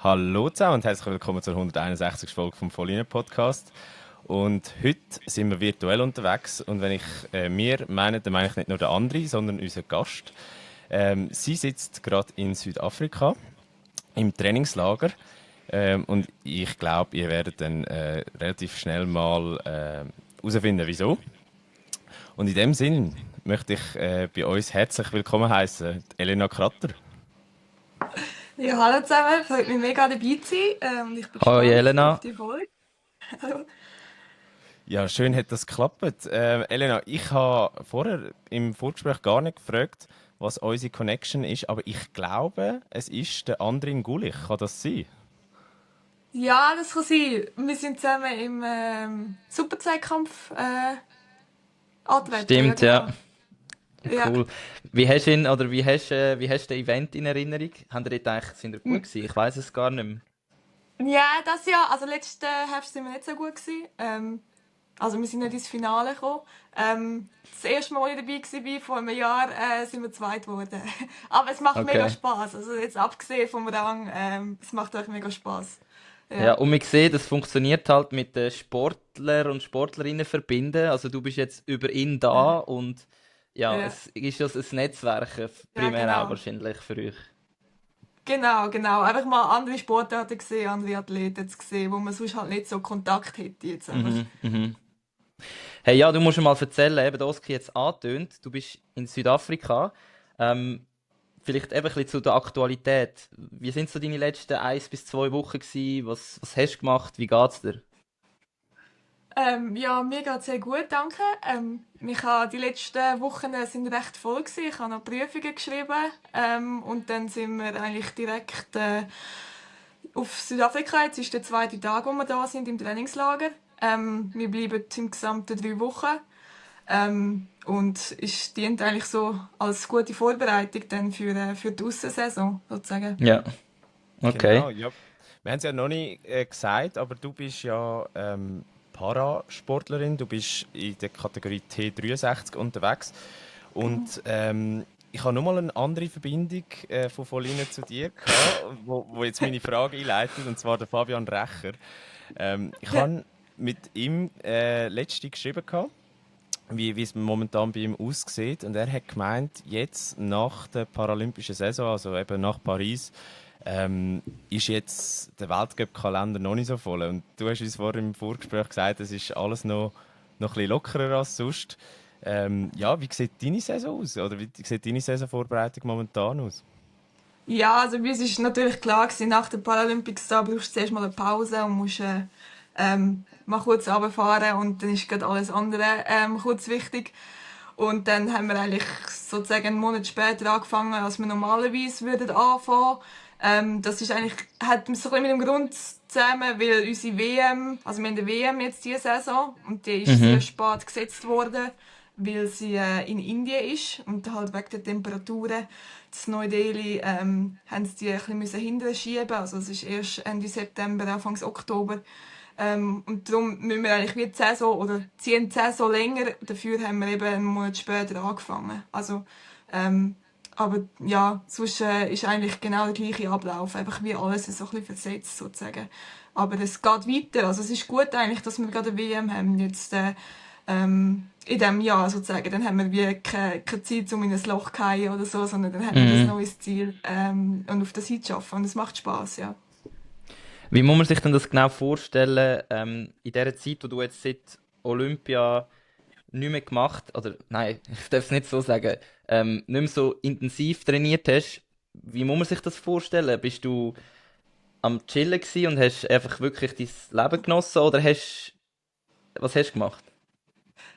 Hallo zusammen und herzlich willkommen zur 161. Folge vom Volline Podcast. Und heute sind wir virtuell unterwegs und wenn ich wir meine, dann meine ich nicht nur den André, sondern unseren Gast. Sie sitzt gerade in Südafrika im Trainingslager und ich glaube, ihr werdet dann relativ schnell mal herausfinden, wieso. Und in dem Sinn möchte ich bei uns herzlich willkommen heißen, Elena Kratter. Ja, hallo zusammen, freut mich mega dabei zu sein. Ich bin Hoi gespannt auf Elena. die Folge. Hallo. Ja, schön hat das geklappt. Elena, ich habe vorher im Vorgespräch gar nicht gefragt, was unsere Connection ist, aber ich glaube, es ist der Andrin Gulich. Kann das sein? Ja, das kann sein. Wir sind zusammen im Super-Zweikampf antreten, ja Stimmt, ja. genau. Ja. Cool. Wie hast du ihn, oder wie hast du das Event in Erinnerung? Sind ihr gut gewesen? Ich weiß es gar nicht mehr. Ja, das Jahr, also letzten Herbst sind wir nicht so gut gewesen. Also wir sind nicht ins Finale gekommen. Das erste Mal, als ich dabei war, vor einem Jahr, sind wir zweit geworden. Aber es macht mega Okay. Spaß. Also jetzt abgesehen vom Rang, es macht euch mega Spaß. Ja, Ja. und man sieht, das funktioniert halt mit den Sportler und Sportlerinnen verbinden. Also du bist jetzt über ihn da und ja, Ja. es ist ja ein Netzwerk, Ja, primär auch genau. wahrscheinlich für euch. Genau, genau. Einfach mal andere Sportarten gesehen, andere Athleten zu sehen, wo man sonst halt nicht so Kontakt hätte jetzt einfach. Mhm, mhm. Hey, ja, du musst mir mal erzählen, eben, der Oski jetzt angetönt, du bist in Südafrika. Ähm, Vielleicht eben ein bisschen zu der Aktualität. Wie sind so deine letzten 1 bis 2 Wochen gewesen? Was hast du gemacht? Wie geht's dir? Ja, mir geht's sehr gut, danke. Ich habe die letzten Wochen sind recht voll gewesen. Ich habe noch Prüfungen geschrieben und dann sind wir eigentlich direkt auf Südafrika. Jetzt ist der zweite Tag, wo wir da sind im Trainingslager. Wir bleiben im gesamten 3 Wochen. Und es dient eigentlich so als gute Vorbereitung dann für die Aussensaison, sozusagen. Ja, okay. Genau, ja. Wir haben es ja noch nicht gesagt, aber du bist ja Parasportlerin. Du bist in der Kategorie T63 unterwegs. Und ich habe nochmal eine andere Verbindung von Volline zu dir gehabt, wo jetzt meine Frage einleitet, und zwar der Fabian Recher. Ich Ja. habe mit ihm letzte geschrieben gehabt, wie es momentan bei ihm aussieht. Und er hat gemeint, jetzt nach der paralympischen Saison, also eben nach Paris, ist jetzt der Weltcup-Kalender noch nicht so voll. Und du hast uns vorhin im Vorgespräch gesagt, es ist alles noch ein bisschen lockerer als sonst. Ja, wie sieht deine Saison aus? Oder wie sieht deine Saisonvorbereitung momentan aus? Ja, also bei uns war natürlich klar, gewesen, nach den Paralympics da brauchst du zuerst mal eine Pause und musst mal kurz runterfahren und dann ist gerade alles andere kurz wichtig. Und dann haben wir eigentlich sozusagen einen Monat später angefangen, als wir normalerweise würden anfangen. Das ist eigentlich, hat so ein bisschen mit dem Grund zusammen, weil unsere WM, also wir haben eine WM jetzt diese Saison und die ist sehr Mhm. spät gesetzt worden, weil sie in Indien ist und halt wegen der Temperaturen das Neu-Delhi haben sie die ein bisschen müssen hinterher schieben. Also es ist erst Ende September, Anfang Oktober. Und darum müssen wir eigentlich wie die Saison oder ziehen die Saison länger. Dafür haben wir eben einen Monat später angefangen. Also, aber ja, sonst ist eigentlich genau der gleiche Ablauf. Einfach wie alles so ein bisschen versetzt sozusagen. Aber es geht weiter. Also es ist gut eigentlich, dass wir gerade eine WM haben jetzt in diesem Jahr sozusagen. Dann haben wir wie keine Zeit, um in ein Loch zu fallen oder so, sondern dann haben wir ein Mhm. neues Ziel und auf das hinzuschaffen. Und es macht Spaß, ja. Wie muss man sich denn das genau vorstellen, in der Zeit, wo du jetzt seit Olympia nicht mehr gemacht, oder nein, ich darf es nicht so sagen, nicht mehr so intensiv trainiert hast, wie muss man sich das vorstellen? Bist du am Chillen gewesen und hast einfach wirklich dein Leben genossen oder was hast du gemacht?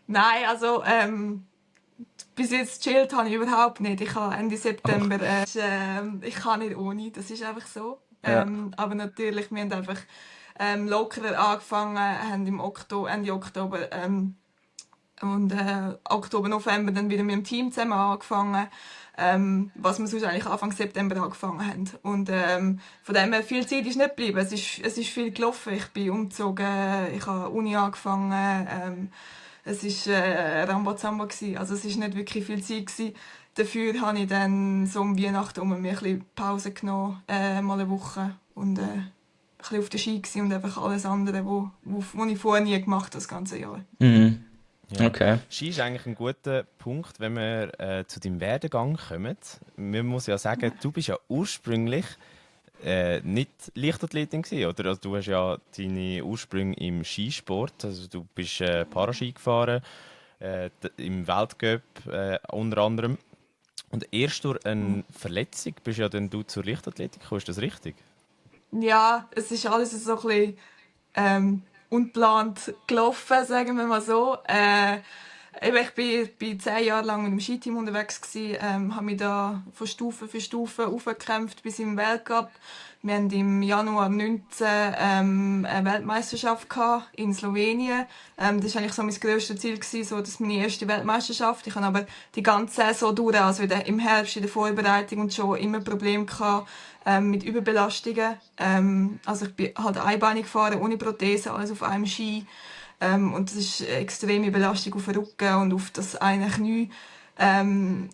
Nein, also bis jetzt chillt habe ich überhaupt nicht. Ich habe Ende September, ich kann nicht ohne, das ist einfach so. Ja. Aber natürlich, wir haben einfach lockerer angefangen, haben im Oktober, Ende Oktober und Oktober, November dann wieder mit dem Team zusammen angefangen, was wir sonst eigentlich Anfang September angefangen haben. Und von dem her, viel Zeit ist nicht geblieben. Es ist viel gelaufen. Ich bin umgezogen, ich habe Uni angefangen, es ist Rambazamba gewesen. Also es ist nicht wirklich viel Zeit gewesen. Dafür habe ich dann so um Weihnachten mir ein bisschen Pause genommen, mal eine Woche. Und ein bisschen auf der Ski gewesen und einfach alles andere, wo ich vorher nie gemacht habe, das ganze Jahr. Mhm. Ja. Okay. Ski ist eigentlich ein guter Punkt, wenn wir zu deinem Werdegang kommen. Man muss ja sagen, du bist ja ursprünglich nicht Leichtathletin gewesen, oder? Also, du hast ja deine Ursprünge im Skisport, also du bist Paraski gefahren, im Weltcup unter anderem. Und erst durch eine Verletzung bist ja dann du zur Leichtathletik gekommen, ist das richtig? Ja, es ist alles so ein bisschen unplant gelaufen, sagen wir mal so. Ich bin 10 Jahre lang mit dem Skiteam unterwegs gewesen, habe mich da von Stufe für Stufe aufgekämpft bis im Weltcup. Wir hatten im Januar 19 eine Weltmeisterschaft gehabt in Slowenien. Das war eigentlich so mein grösstes Ziel gewesen, so dass meine erste Weltmeisterschaft. Ich habe aber die ganze Saison durch, also im Herbst in der Vorbereitung und schon immer Probleme gehabt mit Überbelastungen. Also ich bin halt einbeinig gefahren, ohne Prothese, alles auf einem Ski. Und das ist eine extreme Belastung auf den Rücken und auf das eine Knie. Mhm.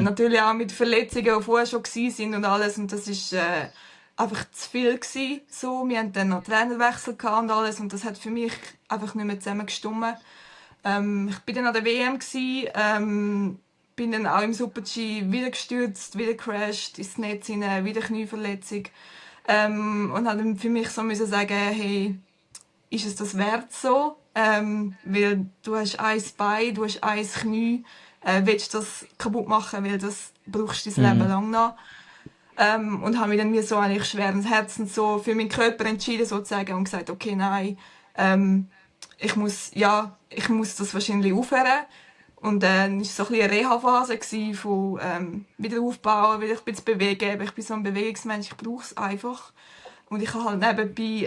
Natürlich auch mit Verletzungen, die vorher schon sind und alles. Und das ist einfach zu viel gewesen, so. Wir hatten dann noch Trainerwechsel gehabt und alles. Und das hat für mich einfach nicht mehr zusammengestimmt. Ich bin dann an der WM gewesen, bin dann auch im Super-G wieder gestürzt, wieder crashed, ins Netz hinein, wieder Knieverletzung. Und habe dann für mich so müssen sagen, hey, ist es das wert so? Weil du hast ein Bein, du hast ein Knie, willst du das kaputt machen, weil das brauchst du dein Leben Mhm. lang noch. Und habe mich dann wie so eigentlich schweren Herzens so für meinen Körper entschieden sozusagen und gesagt, okay, nein, ähm, ich muss das wahrscheinlich aufhören. Und dann war so ein bisschen eine Reha-Phase gewesen von wieder aufbauen, wieder ein bisschen bewegen. Aber ich bin so ein Bewegungsmensch, ich brauche es einfach. Und ich hatte halt nebenbei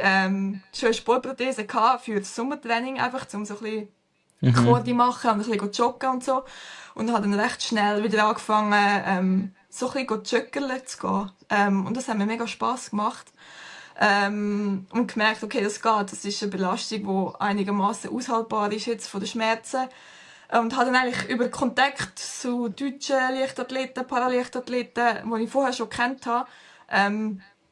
schon eine Sportprothese gehabt für das Sommertraining, einfach um so ein bisschen Mhm. Kordi machen und ein bisschen joggen und so. Und habe dann recht schnell wieder angefangen, so ein bisschen joggen zu gehen. Und das hat mir mega Spass gemacht. Und gemerkt, okay, das geht. Das ist eine Belastung, die einigermaßen aushaltbar ist jetzt von den Schmerzen. Und habe dann eigentlich über Kontakt zu deutschen Leichtathleten, Paraleichtathleten, die ich vorher schon kennt habe,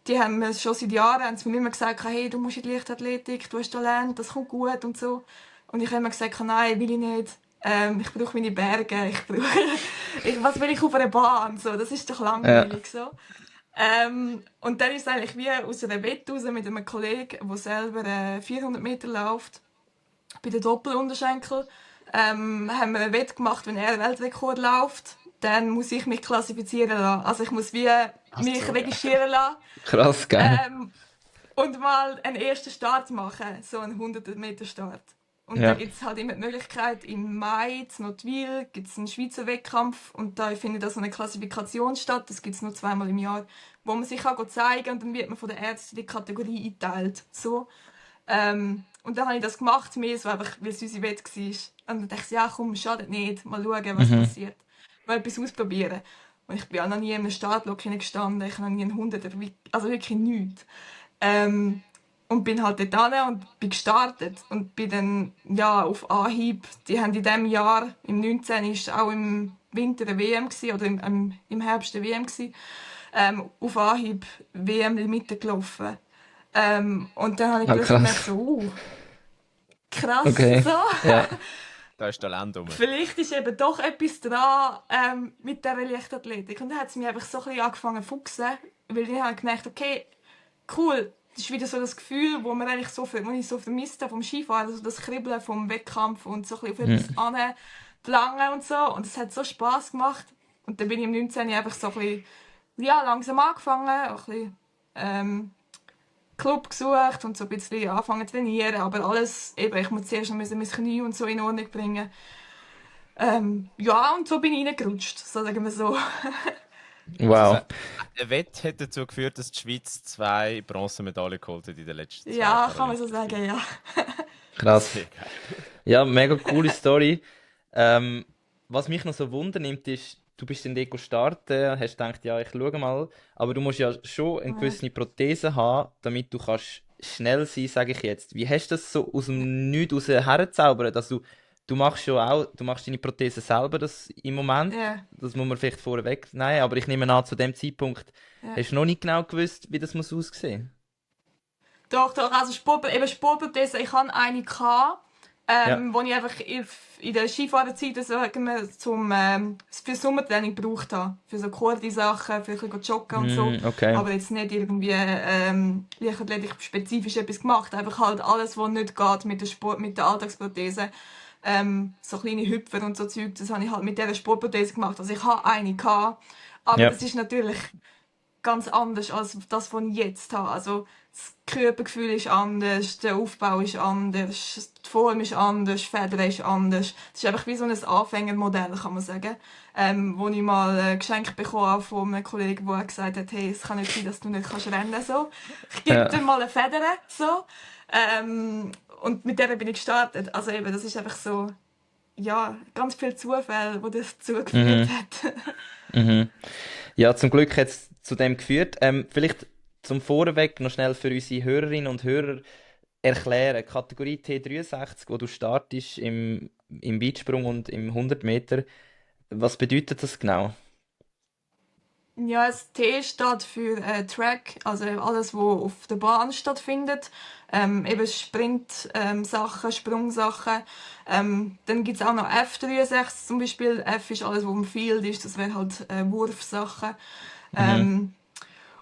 die haben mir schon seit Jahren haben sie mir immer gesagt, hey, du musst in die Leichtathletik, du hast Talent, das kommt gut und so. Und ich habe immer gesagt, nein, will ich nicht. Ich brauche meine Berge, was will ich auf einer Bahn? So, das ist doch Ja, langweilig so. Und dann ist es eigentlich wie aus einer Wette raus mit einem Kollegen, der selber 400 Meter läuft, bei den Doppelunterschenkel. Haben wir einen Wett gemacht, wenn er einen Weltrekord läuft, dann muss ich mich klassifizieren lassen. Also ich muss wie Ach mich so, geil. registrieren lassen. krass, geil. Und mal einen ersten Start machen, so einen 100-Meter-Start. Und da Ja. gibt es halt immer die Möglichkeit, im Mai in Notwil gibt es einen Schweizer Wettkampf und da findet da so eine Klassifikation statt, das gibt es nur zweimal im Jahr, wo man sich kann zeigen kann und dann wird man von den Ärzten in die Kategorie eingeteilt. So. Und dann habe ich das gemacht, mehr so einfach, weil es unsere Wette war. Und dann dachte ich, ja komm, schadet nicht, mal schauen, was Mhm. passiert. Mal etwas ausprobieren. Und ich bin auch noch nie in einem Startblock gestanden, ich habe noch nie einen 100er, also wirklich nichts. Ähm, und bin halt dort hin und bin gestartet und bin dann ja, auf Anhieb, die haben in diesem Jahr, im 19. ist auch im Winter eine WM gewesen, oder im Herbst eine WM gewesen, auf Anhieb WM-Limite gelaufen. Und dann habe ich Ah, plötzlich gemerkt, krass. so, krass, Okay. so. Ja, Da ist Talent rum. Vielleicht ist eben doch etwas dran mit dieser Leichtathletik. Und dann hat es mich einfach so ein bisschen angefangen zu fuchsen, weil ich habe gemerkt, okay, cool, das ist wieder so das Gefühl, wo man eigentlich wo ich so vermisst habe vom Skifahren, also das Kribbeln vom Wettkampf und so ein bisschen auf etwas mhm. anlangen und so. Und es hat so Spass gemacht. Und dann bin ich im 19. einfach so ein bisschen, ja, langsam angefangen, ein bisschen, Club gesucht und so ein bisschen angefangen zu trainieren, aber alles, eben, ich muss zuerst noch mein Knie und so in Ordnung bringen. Ja, und so bin ich reingerutscht, so sagen wir so. Also, Wow. ein Wett hat dazu geführt, dass die Schweiz 2 Bronzemedaillen geholt hat in den letzten 2 Ja, kann man so Paralympics. sagen, ja. Sehr Krass. geil. Ja, mega coole Story. Ähm, was mich noch so wundernimmt, ist, du bist in Deko starten, hast gedacht, ja, ich schaue mal, aber du musst ja schon eine Ja. gewisse Prothese haben, damit du kannst schnell sein, sage ich jetzt. Wie hast du das so aus dem Nichts raus herzaubern, dass du du machst deine Prothese selber das im Moment. Ja, Das muss man vielleicht vorweg nehmen, aber ich nehme an, zu dem Zeitpunkt ja. hast du noch nicht genau gewusst, wie das muss aussehen. Doch, also Sportprothese, ich hatte eine, Ja. wo ich einfach in der Skifahrerzeit sagen wir, für Sommertraining gebraucht habe. Für so Kordi-Sachen, für ein bisschen joggen und so. Okay. Aber jetzt nicht irgendwie leichtathletik spezifisch etwas gemacht. Einfach halt alles, was nicht geht mit der Alltagsprothese. So kleine Hüpfer und so Zeug, das habe ich halt mit dieser Sportprothese gemacht. Also ich habe eine aber Ja. es ist natürlich ganz anders als das, was ich jetzt habe. Also das Körpergefühl ist anders, der Aufbau ist anders, die Form ist anders, das Federn ist anders. Es ist einfach wie so ein Anfängermodell, kann man sagen. Wo ich mal geschenkt bekommen habe von einem Kollegen, der gesagt hat, hey, es kann nicht sein, dass du nicht rennen kannst. So. Ich gebe dir Ja. mal eine Feder. So. Und mit der bin ich gestartet. Also eben, das ist einfach so, ja, ganz viele Zufälle, die dazu geführt Mhm. hat. Mhm. Ja, zum Glück hat es zu dem geführt. Vielleicht zum Vorweg noch schnell für unsere Hörerinnen und Hörer erklären. Kategorie T63, wo du startest im Weitsprung und im 100 Meter. Was bedeutet das genau? Ja, das T steht für Track, also alles, was auf der Bahn stattfindet. Eben Sprint-Sachen, Sprungsachen. Dann gibt es auch noch F63 zum Beispiel. F ist alles, was im Field ist, das wäre halt Wurfsachen. Mhm. Ähm,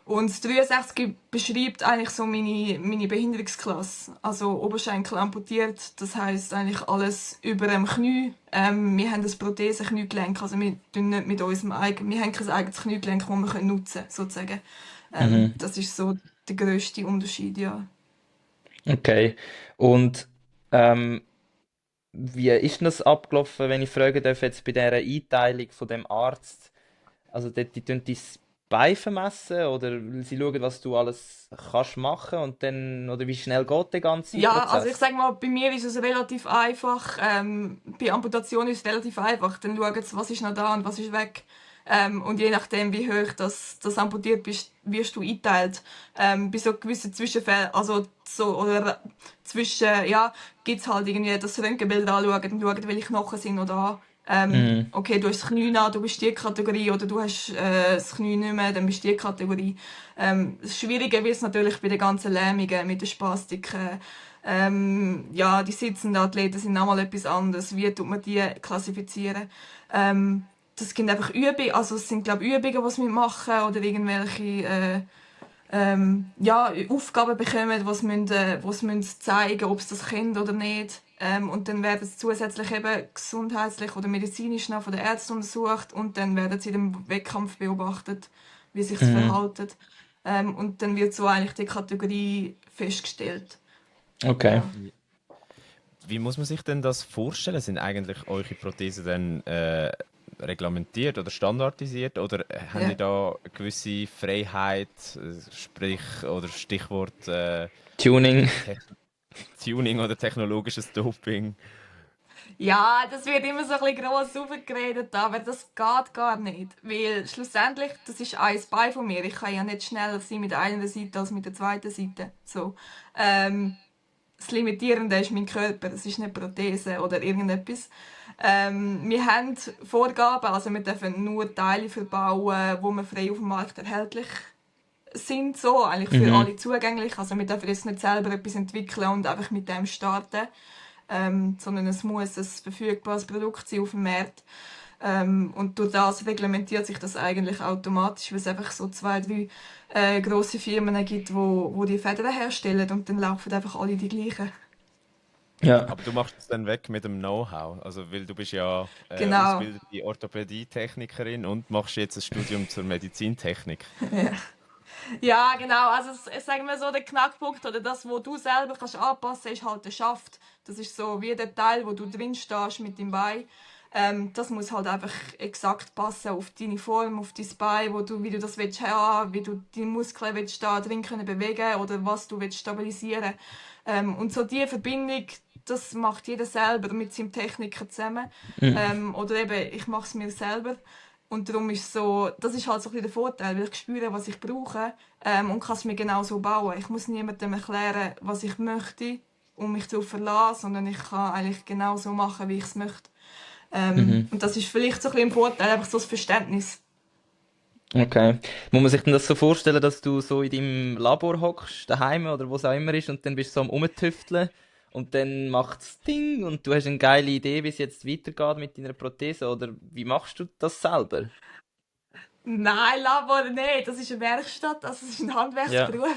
und das 63 beschreibt eigentlich so meine Behinderungsklasse. Also Oberschenkel amputiert, das heisst eigentlich alles über dem Knie. Wir haben das Prothese-Kniegelenk, also wir tun nicht mit unserem wir haben kein eigenes Kniegelenk, das wir nutzen können, sozusagen. Mhm. Das ist so der grösste Unterschied, ja. Okay. Und ähm, wie ist denn das abgelaufen, wenn ich fragen darf, jetzt bei dieser Einteilung von dem Arzt? Also die tun dein Bein vermessen oder sie schauen, was du alles kannst machen und dann, oder wie schnell geht der ganze Ja, also ich Prozess? sage mal, bei mir ist es relativ einfach. Bei Amputation ist es relativ einfach. Dann schauen sie, was ist noch da und was ist weg. Und je nachdem, wie hoch das amputiert bist, wirst du eingeteilt. Bei so gewissen Zwischenfällen, also so, oder zwischen, ja, gibt's halt irgendwie das Röntgenbild anschauen und schauen, welche Knochen sind noch da. Mhm. Okay, du hast das Knie nach, du bist die Kategorie, oder du hast das Knie nicht mehr, dann bist du die Kategorie. Das Schwierige wird es natürlich bei den ganzen Lähmungen mit den Spastiken. Ja, die sitzenden Athleten sind nochmal etwas anderes. Wie tut man die klassifizieren? Das sind einfach Übungen, also es sind glaube Übungen, die sie machen oder irgendwelche ja, Aufgaben bekommen, die sie müssen zeigen, ob sie das können oder nicht. Und dann werden sie zusätzlich eben gesundheitlich oder medizinisch noch von den Ärzten untersucht und dann werden sie im Wettkampf beobachtet, wie sich Mhm. verhalten. Und dann wird so eigentlich die Kategorie festgestellt. Okay. Ja. Wie muss man sich denn das vorstellen? Sind eigentlich eure Prothesen dann reglementiert oder standardisiert oder haben die Ja. da eine gewisse Freiheit, sprich oder Stichwort Tuning. Techn Tuning oder technologisches Doping? Ja, das wird immer so ein bisschen gross aufgeredet, aber das geht gar nicht. Weil schlussendlich, das ist ein Bein von mir. Ich kann ja nicht schneller sein mit einer Seite als mit der zweiten Seite. So. Das Limitierende ist mein Körper, das ist nicht Prothese oder irgendetwas. Wir haben Vorgaben, also wir dürfen nur Teile verbauen, wo wir frei auf dem Markt erhältlich sind, so, eigentlich für Mhm. alle zugänglich. Also wir dürfen jetzt nicht selber etwas entwickeln und einfach mit dem starten, sondern es muss ein verfügbares Produkt sein auf dem Markt. Und durch das reglementiert sich das eigentlich automatisch, weil es einfach so zwei, drei grosse Firmen gibt, wo die Federn herstellen und dann laufen einfach alle die gleichen. Ja. Aber du machst es dann weg mit dem Know-how, also weil du bist ja Genau. ausgebildete Orthopädie-Technikerin und machst jetzt ein Studium zur Medizintechnik. Ja. Ja, genau. Also sagen wir so, der Knackpunkt oder das, wo du selber kannst anpassen, ist halt der Schaft. Das ist so wie der Teil, wo du drin stehst mit dem Bein. Das muss halt einfach exakt passen auf deine Form, auf dein Bein, wie du das willst haben, wie du die Muskeln willst da drin können bewegen oder was du willst stabilisieren. Und so die Verbindung, das macht jeder selber mit seinem Techniker zusammen. Mhm. Oder eben, ich mache es mir selber. Und darum ist so, das ist halt so ein bisschen der Vorteil, weil ich spüre, was ich brauche und kann es mir genau so bauen. Ich muss niemandem erklären, was ich möchte. mich darauf verlassen, sondern ich kann eigentlich genau so machen, wie ich es möchte. Mhm. Und das ist vielleicht so ein bisschen ein Vorteil, einfach so das Verständnis. Okay. Muss man sich denn das so vorstellen, dass du so in deinem Labor hockst, daheim oder wo es auch immer ist, und dann bist du so am Rumtüfteln und dann macht's Ding und du hast eine geile Idee, wie es jetzt weitergeht mit deiner Prothese, oder wie machst du das selber? Nein, Labor, nein, das ist eine Werkstatt, also das ist ein Ja, Handwerksberuf.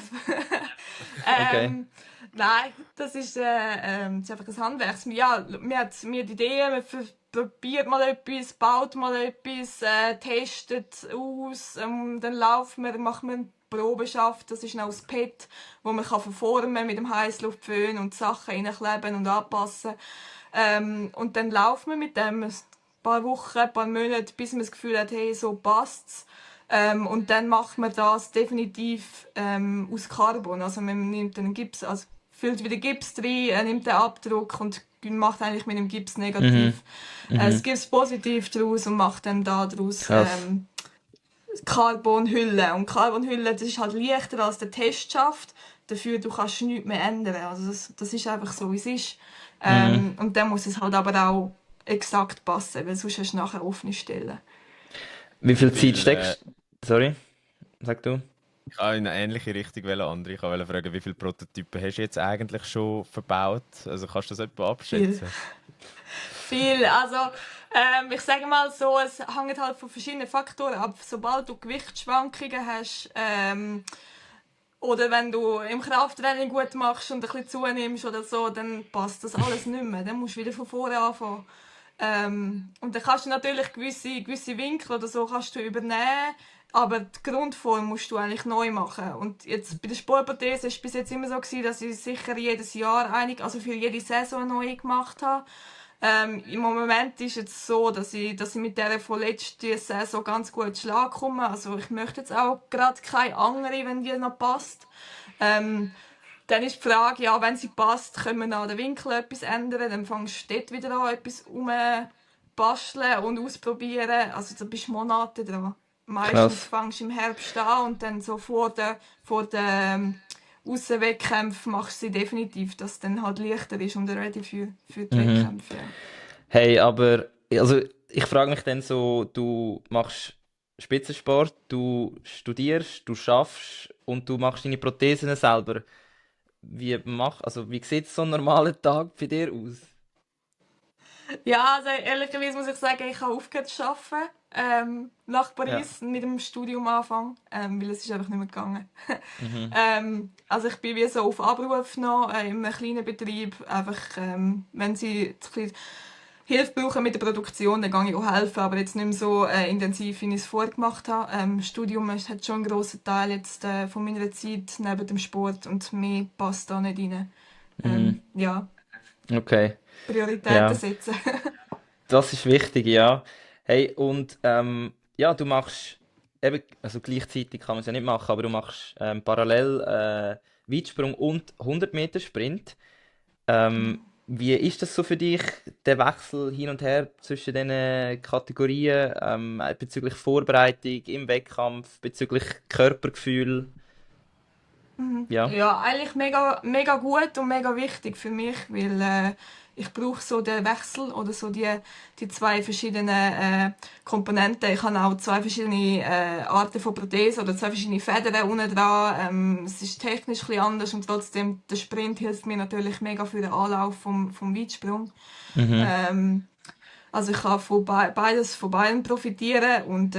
okay. ähm, nein, das ist einfach ein Handwerk. Ja, mir die Idee, probiert mal etwas, baut mal etwas, testet aus, dann laufen wir, machen wir eine Probeschaft, das ist noch das PET, wo man kann verformen mit dem Heißluftföhn und Sachen reinkleben und anpassen. Und dann laufen wir mit dem ein paar Wochen, ein paar Monate, bis man das Gefühl hat, hey, so passt's. Und dann macht man das definitiv aus Carbon. Also man nimmt einen Gips, also füllt wieder Gips rein, nimmt den Abdruck und macht eigentlich mit dem Gips Mhm. negativ das Mhm. Gips positiv draus und macht dann daraus Krass. Carbonhülle. Und Carbonhülle, das ist halt leichter als der Testschaft. Dafür du kannst nichts mehr ändern. Also das ist einfach so, wie es ist. Mhm. Und dann muss es halt aber auch exakt passen, weil sonst hast du nachher offene Stellen. Wie Wie viel Zeit viel, steckst Sorry, sag du? ich wollte in eine ähnliche Richtung André. Ich wollte fragen, wie viele Prototypen hast du jetzt eigentlich schon verbaut? Also kannst du das etwa Viel. abschätzen? Viel. Also, ich sage mal so, es hängt halt von verschiedenen Faktoren ab. Sobald du Gewichtsschwankungen hast, oder wenn du im Krafttraining gut machst und ein bisschen zunimmst oder so, dann passt das alles nicht mehr. Dann musst du wieder von vorne anfangen. Und dann kannst du natürlich gewisse Winkel oder so kannst du übernehmen, aber die Grundform musst du eigentlich neu machen. Und jetzt bei der Sportprothese war es bis jetzt immer so gewesen, dass ich sicher jedes Jahr also für jede Saison neu gemacht habe. Im Moment ist es so, dass ich mit der von letzter Saison ganz gut Schlag komme. Also ich möchte jetzt auch gerade keine andere, wenn die noch passt. Ähm, Dann ist die Frage, ja, wenn sie passt, können wir an den Winkel etwas ändern. Dann fängst du dort wieder an, etwas basteln und ausprobieren. Also da bist du Monate dran. Meistens Krass. fängst du im Herbst an und dann so vor den Aussenwettkämpfen machst du sie definitiv, dass es dann halt leichter ist und ready für die Mhm. Wettkämpfe. Ja. Hey, aber also ich frage mich dann so, du machst Spitzensport, du studierst, du schaffst und du machst deine Prothesen selber. Wie sieht so ein normaler Tag bei dir aus? Ja, also ehrlicherweise muss ich sagen, ich habe aufgehört zu arbeiten, nach Ja. Paris mit dem Studium anfangen, weil es ist einfach nicht mehr gegangen. Mhm. Also ich bin wie so auf Abruf noch in einem kleinen Betrieb, einfach wenn sie ein bisschen Hilfe brauchen mit der Produktion, dann gehe ich auch helfen, aber jetzt nicht mehr so intensiv, wie ich es vorher gemacht habe. Studium hat schon einen grossen Teil jetzt von meiner Zeit neben dem Sport und mehr passt da nicht rein. Mhm. Ja, Okay. Prioritäten Ja, setzen. das ist wichtig, ja. Hey, und ja, du machst eben, also gleichzeitig kann man es ja nicht machen, aber du machst parallel Weitsprung und 100 Meter Sprint. Wie ist das so für dich, der Wechsel hin und her zwischen diesen Kategorien, bezüglich Vorbereitung im Wettkampf, bezüglich Körpergefühl? Ja. Ja, eigentlich mega, mega gut und mega wichtig für mich, weil ich brauche so den Wechsel oder so die zwei verschiedenen Komponenten. Ich habe auch zwei verschiedene Arten von Prothesen oder zwei verschiedene Federn unten dran. Es ist technisch ein bisschen anders und trotzdem der Sprint hilft mir natürlich mega für den Anlauf vom Weitsprung. Mhm. Ähm, also ich kann von beiden profitieren und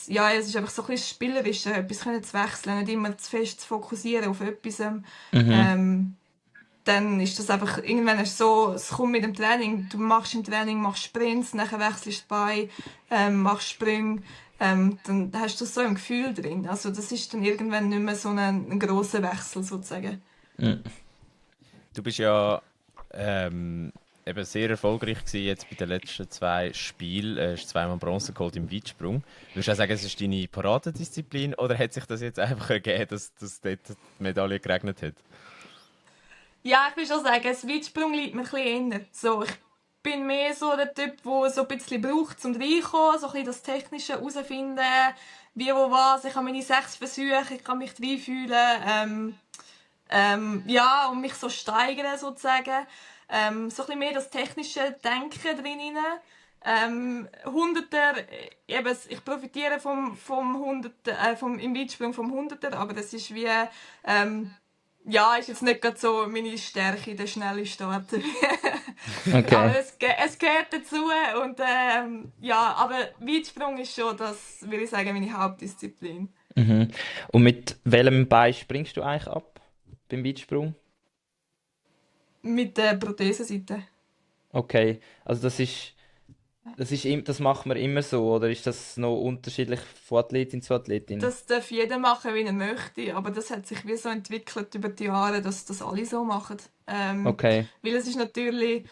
ja, es ist einfach so ein bisschen spielerisch, etwas können zu wechseln, nicht immer zu fest zu fokussieren auf etwas. Mhm. Ähm, Dann ist das einfach, irgendwann ist es so, es kommt mit dem Training, du machst im Training, machst Sprints, nachher wechselst du bei, machst Sprünge, dann hast du das so im Gefühl drin. Also das ist dann irgendwann nicht mehr so ein grosser Wechsel sozusagen. Mhm. Du bist ja eben sehr erfolgreich gewesen jetzt bei den letzten zwei Spielen. Hast zweimal Bronze geholt im Weitsprung. Würdest du auch sagen, es ist deine Paradedisziplin oder hat sich das jetzt einfach ergeben, dass dort die Medaille geregnet hat? Ja, ich will schon sagen, das Weitsprung liegt mir ein bisschen inner. So, ich bin mehr so der Typ, der so ein bisschen braucht, zum reinkommen, so ein bisschen das Technische herausfinden, wie, wo, was. Ich habe meine 6 Versuche, ich kann mich reinfühlen. Ja, und mich so steigern sozusagen. So ein bisschen mehr das technische Denken drin rein. Hunderter, eben, ich profitiere vom Hunderter, im Weitsprung vom Hunderter, aber das ist wie, ja, ist jetzt nicht gerade so meine Stärke, der schnelle Start. Aber Okay. es gehört dazu und ja, aber Weitsprung ist schon das, würde ich sagen, meine Hauptdisziplin. Mhm. Und mit welchem Bein springst du eigentlich ab beim Weitsprung? Mit der Prothesenseite. Okay, also das macht man immer so, oder ist das noch unterschiedlich von Athletin zu Athletin? Das darf jeder machen, wie er möchte, aber das hat sich wie so entwickelt über die Jahre, dass das alle so machen. Okay. Weil es ist natürlich,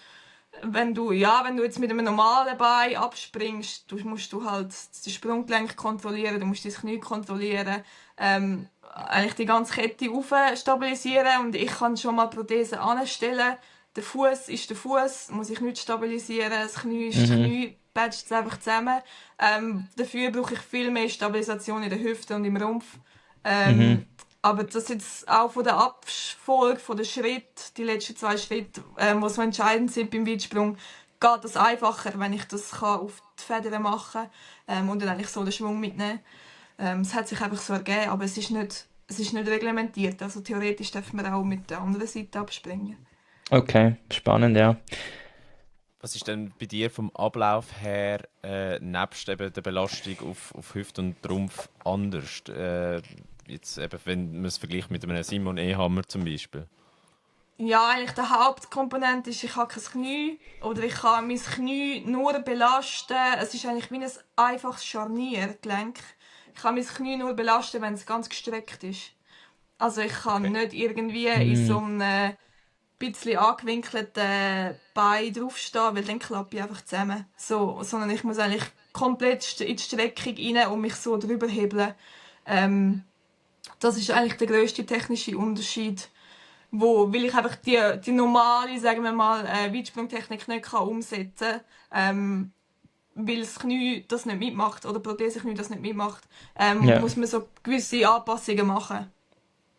wenn du jetzt mit einem normalen Bein abspringst, musst du halt das Sprunggelenk kontrollieren, du musst das Knie kontrollieren, eigentlich die ganze Kette auf stabilisieren und ich kann schon mal Prothesen anstellen. Der Fuß ist der Fuß, muss ich nicht stabilisieren, das Knie ist das Mhm. Knie, patcht es einfach zusammen. Dafür brauche ich viel mehr Stabilisation in der Hüfte und im Rumpf. Mhm. Ähm, aber das jetzt auch von der Abfolge, von den Schritten, die letzten 2 Schritte, die so entscheidend sind beim Weitsprung, geht das einfacher, wenn ich das kann auf die Federn machen und dann eigentlich so den Schwung mitnehmen. Es hat sich einfach so ergeben, aber es ist nicht reglementiert. Also theoretisch darf man auch mit der anderen Seite abspringen. Okay, spannend, ja. Was ist denn bei dir vom Ablauf her, nebst eben der Belastung auf Hüfte und Rumpf anders? Jetzt eben, wenn man es vergleicht mit einem Simon Ehammer zum Beispiel. Ja, eigentlich der Hauptkomponent ist, ich habe kein Knie oder ich kann mein Knie nur belasten. Es ist eigentlich wie ein einfaches Scharniergelenk. Ich kann mein Knie nur belasten, wenn es ganz gestreckt ist. Also ich kann Okay. nicht irgendwie in so Mhm. einem bisschen angewinkelten Bein draufstehen, weil dann klappe ich einfach zusammen. So, sondern ich muss eigentlich komplett in die Streckung rein und mich so drüber hebeln. Ähm, Das ist eigentlich der grösste technische Unterschied, weil ich einfach die normale, sagen wir mal, Weitsprungtechnik nicht kann umsetzen kann, weil das Knie das nicht mitmacht oder die Protheseknie das nicht mitmacht, Ja, muss man so gewisse Anpassungen machen.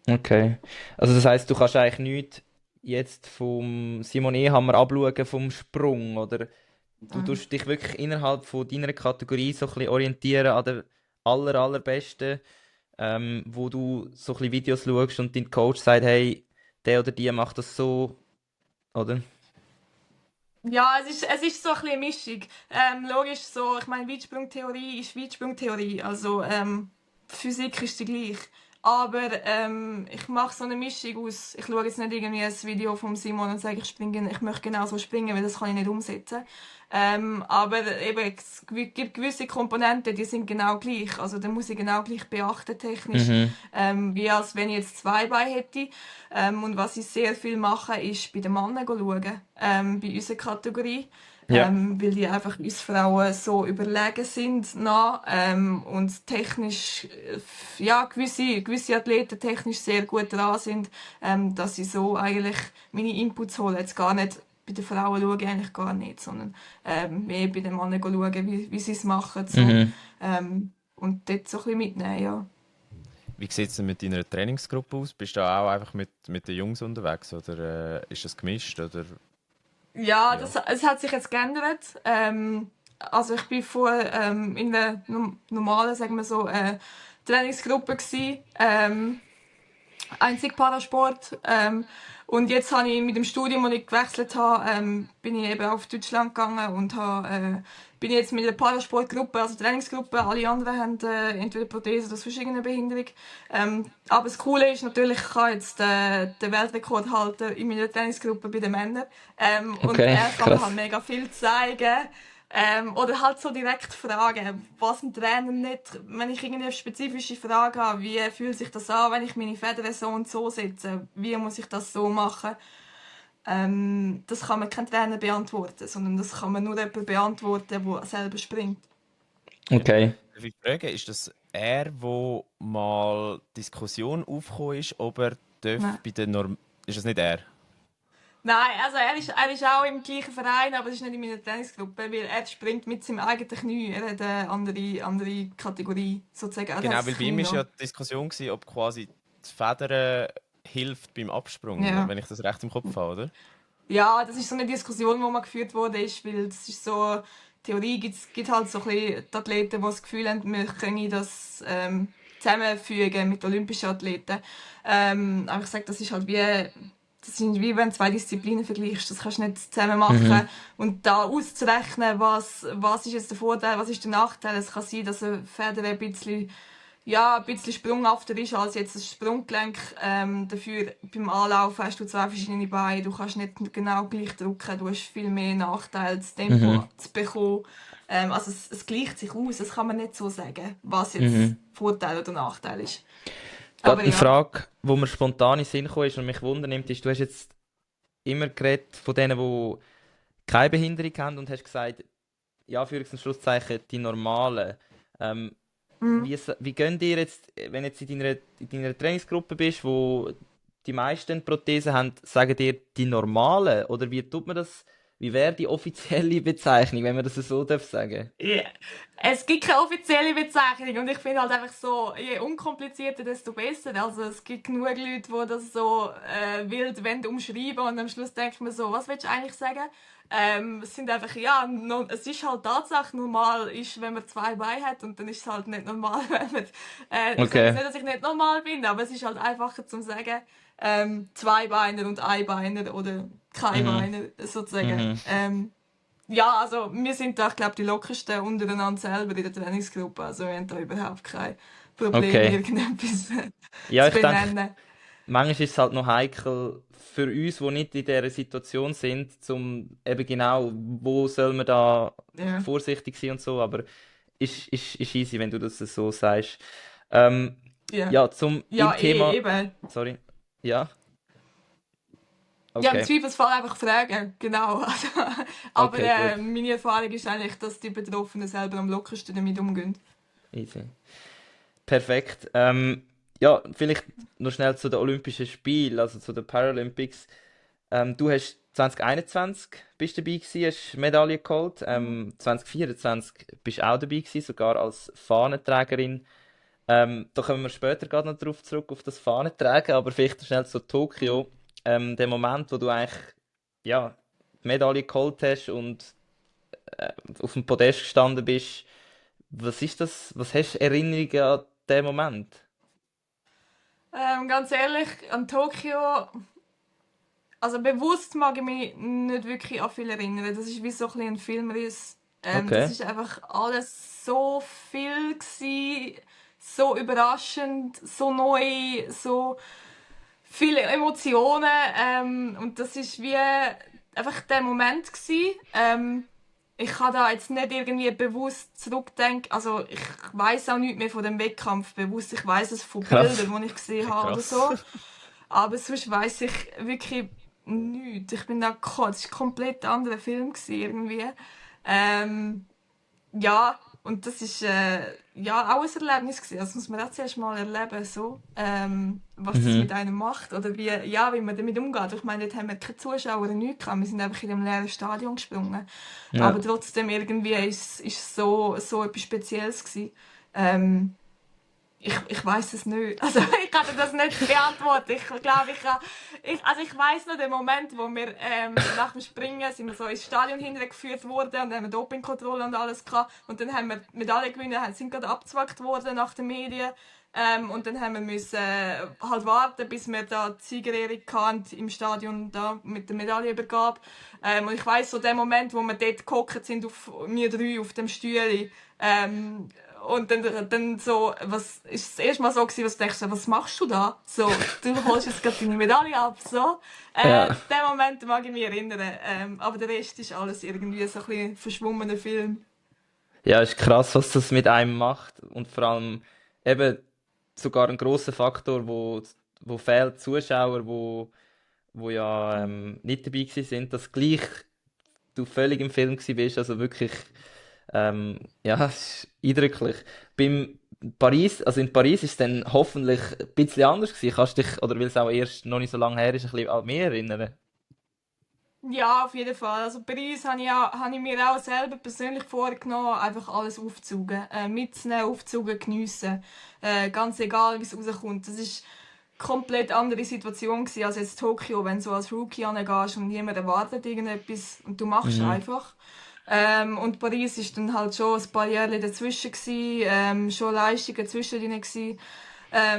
okay. Also das heißt, du kannst eigentlich nichts jetzt vom Simon Ehammer abschauen vom Sprung, oder du Ähm, tust dich wirklich innerhalb von deiner Kategorie so ein bisschen orientieren an der allerbesten, wo du so ein bisschen Videos schaust und dein Coach sagt, hey, der oder die macht das so, oder? Ja, es ist so ein bisschen eine Mischung. Logisch so, ich meine, Weitsprungtheorie ist Weitsprungtheorie, also Physik ist die gleich. Aber ich mache so eine Mischung aus, ich schaue jetzt nicht irgendwie ein Video von Simon und sage, ich möchte genau so springen, weil das kann ich nicht umsetzen. Aber eben, gibt gewisse Komponenten, die sind genau gleich. Also da muss ich genau gleich beachten technisch, Mhm. wie als wenn ich jetzt zwei Beine hätte. Und was ich sehr viel mache, ist bei den Männern schauen, bei unserer Kategorie. Ja. Weil die einfach uns Frauen so überlegen sind nah, und technisch, ja, gewisse Athleten technisch sehr gut dran sind, dass sie so eigentlich meine Inputs holen. Jetzt gar nicht, bei den Frauen schaue ich eigentlich gar nicht, sondern mehr bei den Männern schauen, wie sie es machen. So. Mhm. Und dort so ein bisschen mitnehmen, ja. Wie sieht es denn mit deiner Trainingsgruppe aus? Bist du auch einfach mit den Jungs unterwegs oder ist das gemischt? Oder? Ja, Ja. es hat sich jetzt geändert. Also ich bin vorher in einer normalen, sagen wir so, Trainingsgruppe gsi, einzig Parasport. Und jetzt habe ich mit dem Studium, das ich gewechselt habe, bin ich eben auf Deutschland gegangen und bin jetzt mit einer Parasportgruppe, also Trainingsgruppe. Alle anderen haben entweder Prothese oder sonst irgendeine Behinderung. Aber das Coole ist natürlich, ich kann jetzt den Weltrekord halten in meiner Trainingsgruppe bei den Männern. Und Okay, er kann mir halt krass. mega viel zeigen. Oder halt so direkt fragen, was ein Trainer nicht, wenn ich irgendeine spezifische Frage habe, wie fühlt sich das an, wenn ich meine Federn so und so setze, wie muss ich das so machen? Das kann man kein Trainer beantworten, sondern das kann man nur jemand beantworten, der selber springt. Ja. Okay. Darf ich fragen, ist das er, wo mal Diskussion aufgekommen ist, ob er Nein. bei der Norm... Ist das nicht er? Nein, also er ist auch im gleichen Verein, aber es ist nicht in meiner Trainingsgruppe, weil er springt mit seinem eigenen Knie. Er hat eine andere Kategorie, sozusagen. Er Genau, hat weil das bei Knie ihm war ja noch. die Diskussion, gewesen, ob quasi die Federn hilft beim Absprung, Ja. wenn ich das recht im Kopf habe, oder? Ja, das ist so eine Diskussion, die mal geführt wurde, weil es ist so, Theorie gibt halt so ein bisschen die Athleten, die das Gefühl haben, wir können das zusammenfügen mit olympischen Athleten. Aber ich sage, das sind wie wenn du zwei Disziplinen vergleichst, das kannst du nicht zusammen machen. Und da auszurechnen, was ist jetzt der Vorteil, was ist der Nachteil, es kann sein, dass ein Pferd ein bisschen sprunghafter ist als jetzt das Sprunggelenk. Dafür beim Anlaufen hast du zwei verschiedene Beine, du kannst nicht genau gleich drücken, du hast viel mehr Nachteile, das Tempo zu bekommen. Also es gleicht sich aus, das kann man nicht so sagen, was jetzt Vorteil oder Nachteil ist. Gerade Aber eine ja. Frage, die mir spontan in den Sinn gekommen ist und mich wundernimmt, ist, du hast jetzt immer geredet von denen, die keine Behinderung haben und hast gesagt, ja, Anführungs- und Schlusszeichen, die Normalen. Ähm, wie gehen dir jetzt, wenn du jetzt in deiner Trainingsgruppe bist, wo die meisten Prothesen haben, sagen dir die Normalen? Oder wie tut man das? Wie wäre die offizielle Bezeichnung, wenn man das so sagen darf? Ja. Es gibt keine offizielle Bezeichnung und ich finde halt einfach so, je unkomplizierter, desto besser. Also es gibt genug Leute, die das so wild umschreiben und am Schluss denke ich mir so, was willst du eigentlich sagen? Es sind einfach, ja, es ist halt Tatsache, normal ist, wenn man zwei Beine hat und dann ist es halt nicht normal, wenn man, ich sage jetzt Okay. nicht, dass ich nicht normal bin, aber es ist halt einfacher zu sagen, zwei Beine und ein Beiner oder kein Mhm. Beiner, sozusagen. Mhm. Ja, also wir sind da, ich glaube, die lockersten untereinander selber in der Trainingsgruppe. Also wir haben da überhaupt kein Problem, Okay. irgendetwas Ja, zu ich denke, benennen. manchmal ist es halt noch heikel für uns, die nicht in dieser Situation sind, zum eben genau, wo soll man da Ja, vorsichtig sein und so, aber ist easy, wenn du das so sagst. Ähm, ja. ja, zum Ja, im Thema. eben. Sorry. Ja, Ja, im okay. Zweifelsfall einfach fragen, genau. Also, aber Okay, gut. meine Erfahrung ist eigentlich, dass die Betroffenen selber am lockersten damit umgehen. Easy. Perfekt. Ja, vielleicht noch schnell zu den Olympischen Spielen, also zu den Paralympics. Du hast 2021 bist dabei gewesen, hast Medaille geholt. 2024 bist du auch dabei gewesen, sogar als Fahnenträgerin. Da kommen wir später gerade noch drauf zurück, auf das Fahnentragen, aber vielleicht schnell zu Tokio. Der Moment, wo du eigentlich ja, die Medaille geholt hast und auf dem Podest gestanden bist, was ist das? Was hast du Erinnerungen an den Moment? Ganz ehrlich, an Tokio, also bewusst mag ich mich nicht wirklich an viel erinnern. Das ist wie so ein bisschen ein Filmriss. Das Okay. ist einfach alles so viel gewesen, so überraschend, so neu, so viele Emotionen. Und das ist wie einfach der Moment gewesen. Ich kann da jetzt nicht irgendwie bewusst zurückdenken. Also ich weiß auch nicht mehr von dem Wettkampf bewusst. Ich weiß es von Krass. Bildern, die ich gesehen habe oder Krass. so. Aber sonst weiß ich wirklich nichts. Ich bin da, es war ein komplett anderer Film gewesen, irgendwie. Ähm, ja, und das ist ja auch ein Erlebnis gewesen. Das muss man auch zuerst mal erleben, so, was das mit Mhm. einem macht oder wie man damit umgeht. Ich meine, dort haben wir keine Zuschauer oder nichts gehabt. Wir sind einfach in einem leeren Stadion gesprungen. Aber Ja. trotzdem irgendwie ist so etwas Spezielles gewesen. Ähm, ich weiß es nicht. Also ich kann dir das nicht beantworten. Ich glaube, ich weiß noch den Moment, wo wir nach dem Springen sind wir so ins Stadion hingeführt worden und haben Dopingkontrolle und alles gehabt. Und dann haben wir die Medaille gewonnen, sind gerade abgezwackt worden nach den Medien. Und dann haben wir müssen halt warten, bis wir da die Siegerehrung hatten im Stadion da mit der Medaillenübergabe. Und ich weiß so den Moment, wo wir dort gehockt sind, wir drei auf dem Stühle. Und dann so, was ist das erste Mal so gewesen, was du denkst, so, was machst du da? So, du holst jetzt gerade deine Medaille ab, so. Ja. Den Moment mag ich mich erinnern. Aber der Rest ist alles irgendwie so ein bisschen verschwommener Film. Ja, ist krass, was das mit einem macht. Und vor allem eben sogar ein großer Faktor, wo fehlt, Zuschauer, wo ja nicht dabei gewesen sind, dass gleich du völlig im Film gewesen bist. Also wirklich, ja, es ist eindrücklich. Also in Paris ist es dann hoffentlich ein bisschen anders gewesen. Kannst du dich, oder weil es auch erst noch nicht so lange her ist, ein bisschen an mehr erinnern? Ja, auf jeden Fall. Also Paris habe ich mir auch selber persönlich vorgenommen, einfach alles aufzusagen. Mitzunehmen, aufzusagen, geniessen. Ganz egal, wie es rauskommt. Das ist komplett andere Situation gewesen als jetzt Tokio, wenn du als Rookie angehst und niemand erwartet irgendetwas und du machst einfach. Und Paris ist dann halt schon ein paar Jahre dazwischen gewesen, schon Leistungen zwischendrin gewesen.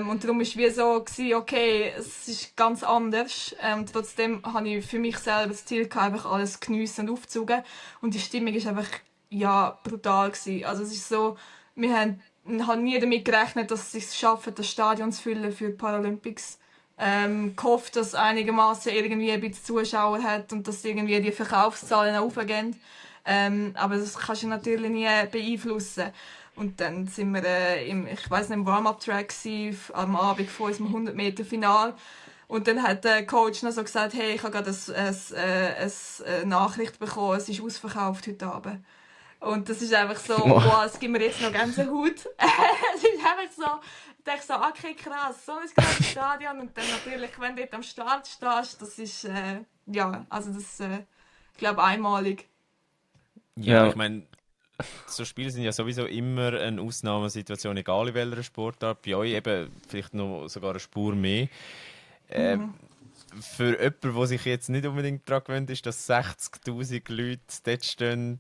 Und darum war wie so gewesen, okay, es ist ganz anders. Trotzdem habe ich für mich selber das Ziel gehabt, einfach alles geniessen und aufzusogen. Und die Stimmung ist einfach, ja, brutal gewesen. Also es ist so, wir haben nie damit gerechnet, dass sie es schaffen, das Stadion zu füllen für die Paralympics. Gehofft, dass es einigermaßen irgendwie ein bisschen Zuschauer hat und dass irgendwie die Verkaufszahlen aufgehen. Aber das kannst du natürlich nie beeinflussen. Und dann sind wir ich weiß nicht, im Warm-up-Track gewesen, am Abend vor unserem 100-Meter-Final. Und dann hat der Coach noch so gesagt, hey, ich habe gerade eine Nachricht bekommen, es ist ausverkauft heute Abend. Und das ist einfach so, wow, es gibt mir jetzt noch Gänsehaut. Es ist einfach so, ich denke so, okay, krass, so ein grosses Stadion. Und dann natürlich, wenn du dort am Start stehst, das ist, ja, also das ist, ich glaube, einmalig. Ja, ich meine, so Spiele sind ja sowieso immer eine Ausnahmesituation, egal in welcher Sportart. Bei euch eben vielleicht noch sogar eine Spur mehr. Für jemanden, der sich jetzt nicht unbedingt daran gewöhnt ist, dass 60'000 Leute dort stehen,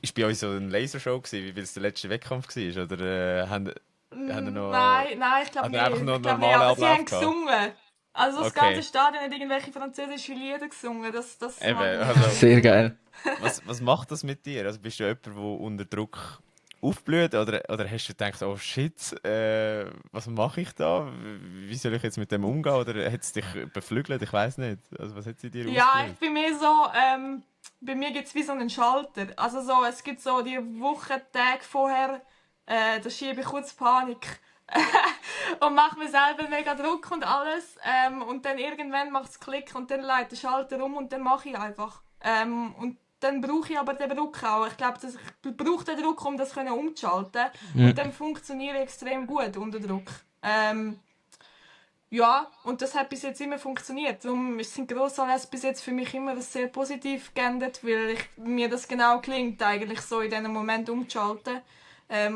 ist bei euch so eine Lasershow gewesen, wie es der letzte Wettkampf war? Oder haben noch... Nein, ich glaube nicht. Einfach nur Ich glaube normale nicht, aber sie haben Ablauf gehabt? gesungen. Also das Okay. ganze Stadion hat irgendwelche französischen Lieder gesungen. Das Eben, mag ich also- auch. Sehr geil. Was macht das mit dir? Also bist du jemand, der unter Druck aufblüht? Oder hast du gedacht, oh shit, was mache ich da? Wie soll ich jetzt mit dem umgehen? Oder hat es dich beflügelt? Ich weiß nicht. Also was hat sie dir Ja, ausgelöst? bei mir so, bei mir gibt es wie so einen Schalter. Also so, es gibt so die Wochen, Tage vorher, da schiebe ich kurz Panik. Und mache mir selber mega Druck und alles. Und dann irgendwann macht es Klick und dann leitet der Schalter um und dann mache ich einfach. Und dann brauche ich aber den Druck auch. Ich glaube, ich brauche den Druck, um das umzuschalten. Und dann funktioniere ich extrem gut unter Druck. Ja, und das hat bis jetzt immer funktioniert. Darum sind Grossanlässe bis jetzt für mich immer sehr positiv geändert, weil mir das genau gelingt, eigentlich so in diesem Moment umzuschalten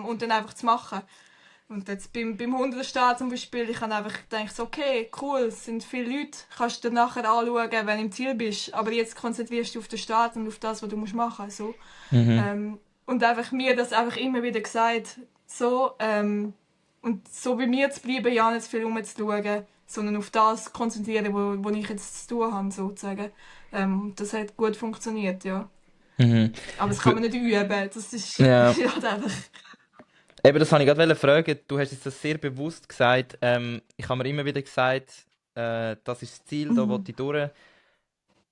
und dann einfach zu machen. Und jetzt beim 100er-Start zum Beispiel, ich habe einfach gedacht, okay, cool, es sind viele Leute, kannst du dir nachher anschauen, wenn du im Ziel bist. Aber jetzt konzentrierst du auf den Start und auf das, was du machen musst. So. Und einfach mir das einfach immer wieder gesagt, so, und so bei mir zu bleiben, ja nicht zu viel rumzuschauen, sondern auf das konzentrieren, wo ich jetzt zu tun habe, sozusagen. Das hat gut funktioniert, ja. Aber das kann man nicht üben, das ist Ja. halt einfach... Eben, das wollte ich gerade fragen. Du hast jetzt das sehr bewusst gesagt. Ich habe mir immer wieder gesagt, das ist das Ziel, da will ich durch.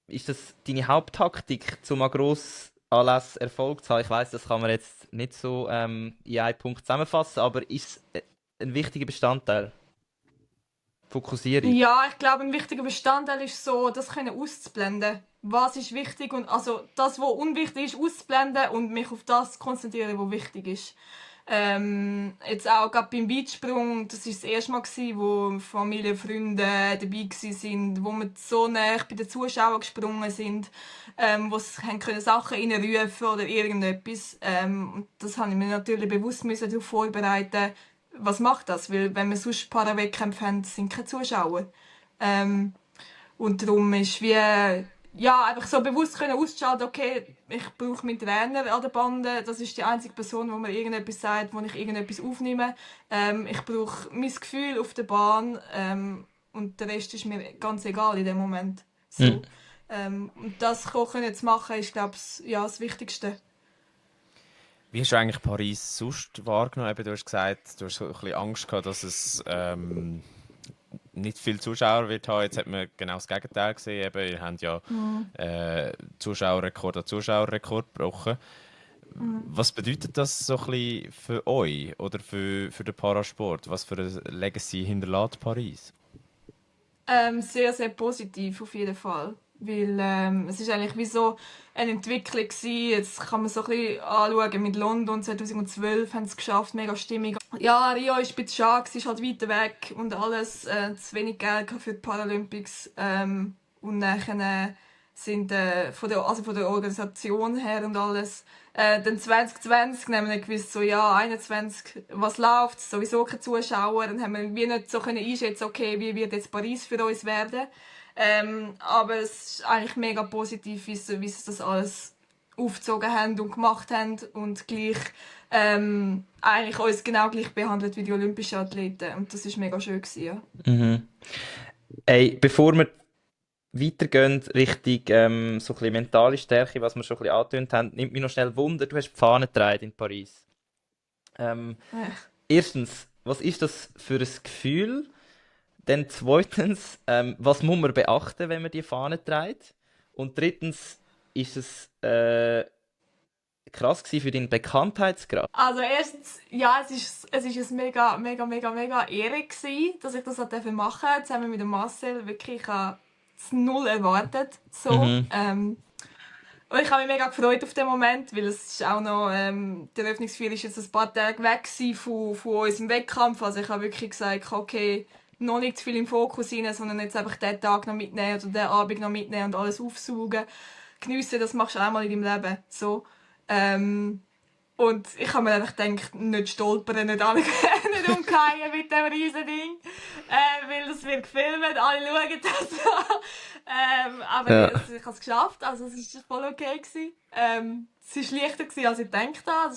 Ist das deine Haupttaktik, um an Grossanlässen Erfolg zu haben? Ich weiss, das kann man jetzt nicht so in einen Punkt zusammenfassen, aber ist es ein wichtiger Bestandteil? Fokussierung. Ja, ich glaube, ein wichtiger Bestandteil ist so, das können auszublenden. Was ist wichtig und also das, was unwichtig ist, auszublenden und mich auf das konzentrieren, was wichtig ist. Jetzt auch gerade beim Weitsprung, das war das erste Mal, wo Familie, Freunde dabei waren, wo wir so nah bei den Zuschauern gesprungen sind, wo sie Sachen reinrufen oder irgendetwas. Das habe ich mir natürlich bewusst darauf vorbereiten. Was macht das? Weil wenn wir sonst Para-Wettkämpfe haben, sind keine Zuschauer. Und darum ist wie, ja, einfach so bewusst können ausschalten, okay, ich brauche meinen Trainer an der Bande, das ist die einzige Person, wo mir irgendetwas sagt, wo ich irgendetwas aufnehme. Ich brauche mein Gefühl auf der Bahn und der Rest ist mir ganz egal in dem Moment. So. Und das können zu machen, ist, glaube ich, ja, das Wichtigste. Wie hast du eigentlich Paris sonst wahrgenommen? Eben, du hast gesagt, du hast so ein bisschen Angst gehabt, dass es nicht viele Zuschauer wird haben. Jetzt hat man genau das Gegenteil gesehen. Eben, ihr habt ja Zuschauerrekord an Zuschauerrekord gebrochen. Was bedeutet das so ein bisschen für euch oder für den Parasport? Was für eine Legacy hinterlässt Paris? Sehr, sehr positiv auf jeden Fall. Weil es ist eigentlich wie so eine Entwicklung gewesen. Jetzt kann man so ein bisschen anschauen, mit London 2012 haben sie es geschafft, mega Stimmung. Ja, Rio ist ein bisschen schade, es ist halt weiter weg und alles, zu wenig Geld für die Paralympics. Und dann sind von der Organisation her und alles. Dann 2020 haben wir dann gewusst, so ja, 21, was läuft, sowieso keine Zuschauer. Dann haben wir wie nicht so können einschätzen, okay, wie wird jetzt Paris für uns werden. Aber es ist eigentlich mega positiv, wie sie das alles aufgezogen haben und gemacht haben und gleich eigentlich uns genau gleich behandelt wie die olympischen Athleten. Und das ist mega schön gewesen, ja. Mhm. Ey, bevor wir weitergehen Richtung so ein bisschen mentale Stärke, was wir schon ein bisschen angetönt haben, nimmt mich noch schnell Wunder, du hast die Fahne getragen in Paris. Ähm, Äh, Erstens, was ist das für ein Gefühl? Dann zweitens, was muss man beachten, wenn man die Fahne trägt? Und drittens, ist es krass gewesen für deinen Bekanntheitsgrad? Also erstens, ja, es ist ein mega Ehre gewesen, dass ich das machen durfte, zusammen mit dem Marcel. Wirklich, ich habe es null erwartet, so. Mhm. Und ich habe mich mega gefreut auf den Moment, weil es ist auch noch, der Eröffnungsfeier ist jetzt ein paar Tage weg gewesen von unserem Wettkampf. Also ich habe wirklich gesagt, okay, noch nicht zu viel im Fokus rein, sondern jetzt einfach den Tag noch mitnehmen oder den Abend noch mitnehmen und alles aufsaugen. Geniessen, das machst du auch mal in deinem Leben. So. Und ich habe mir einfach gedacht, nicht stolpern, nicht alle nicht umfallen mit dem riesen Ding. Weil das wird gefilmt, alle schauen das an. Aber Ja. ich habe es geschafft, also es war voll okay gewesen. Es war leichter gewesen, als ich gedacht habe.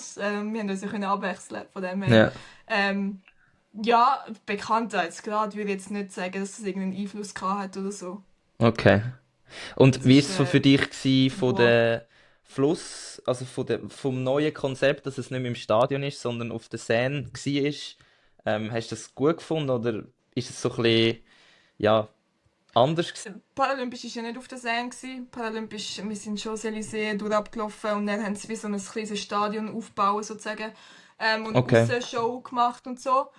Wir haben uns ja können abwechseln von dem her. Ja. Ja, Bekanntheitsgrad würde ich jetzt nicht sagen, dass das irgendeinen Einfluss gehabt hat oder so. Okay. Und Das wie war ist, es so für dich gewesen von wow. der Fluss, also vom neuen Konzept, dass es nicht mehr im Stadion ist, sondern auf der Seine war? Hast du das gut gefunden oder ist es so ein bisschen, ja, anders gewesen? Paralympisch war ja nicht auf der Seine. Paralympisch, wir sind Champs-Élysées durchabgelaufen und dann haben sie wie so ein kleines Stadion aufgebaut sozusagen. Und Okay. aussen Show gemacht und so.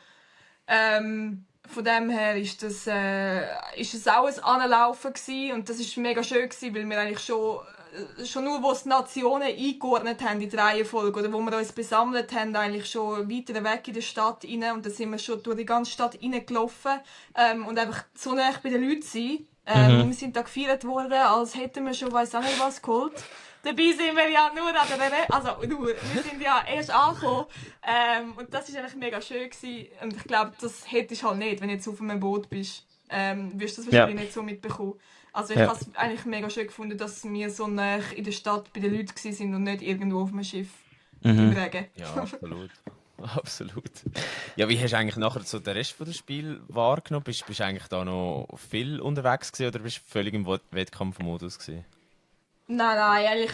Von dem her ist es auch ein Anlaufen gewesen. Und das ist mega schön gewesen, weil wir eigentlich schon nur, wo es die Nationen eingeordnet haben in die Reihenfolge oder wo wir uns besammelt haben, eigentlich schon weiter weg in der Stadt rein. Und dann sind wir schon durch die ganze Stadt reingelaufen und einfach so nah bei den Leuten sein. Mhm. Wir sind da gefeiert worden, als hätten wir schon weiss auch nicht was geholt. Dabei sind wir ja nur an wir sind ja erst angekommen. Und das war eigentlich mega schön gewesen. Und ich glaube, das hättest du halt nicht, wenn du jetzt auf einem Boot bist. Wirst du das Ja. wahrscheinlich nicht so mitbekommen. Also ich Ja. habe es eigentlich mega schön gefunden, dass wir so nah in der Stadt bei den Leuten waren und nicht irgendwo auf einem Schiff im Mhm. Regen. Ja, absolut. Absolut. Ja, wie hast du eigentlich nachher so den Rest des Spiels wahrgenommen? Bist du eigentlich da noch viel unterwegs gewesen, oder bist du völlig im Wettkampfmodus gewesen? Nein, eigentlich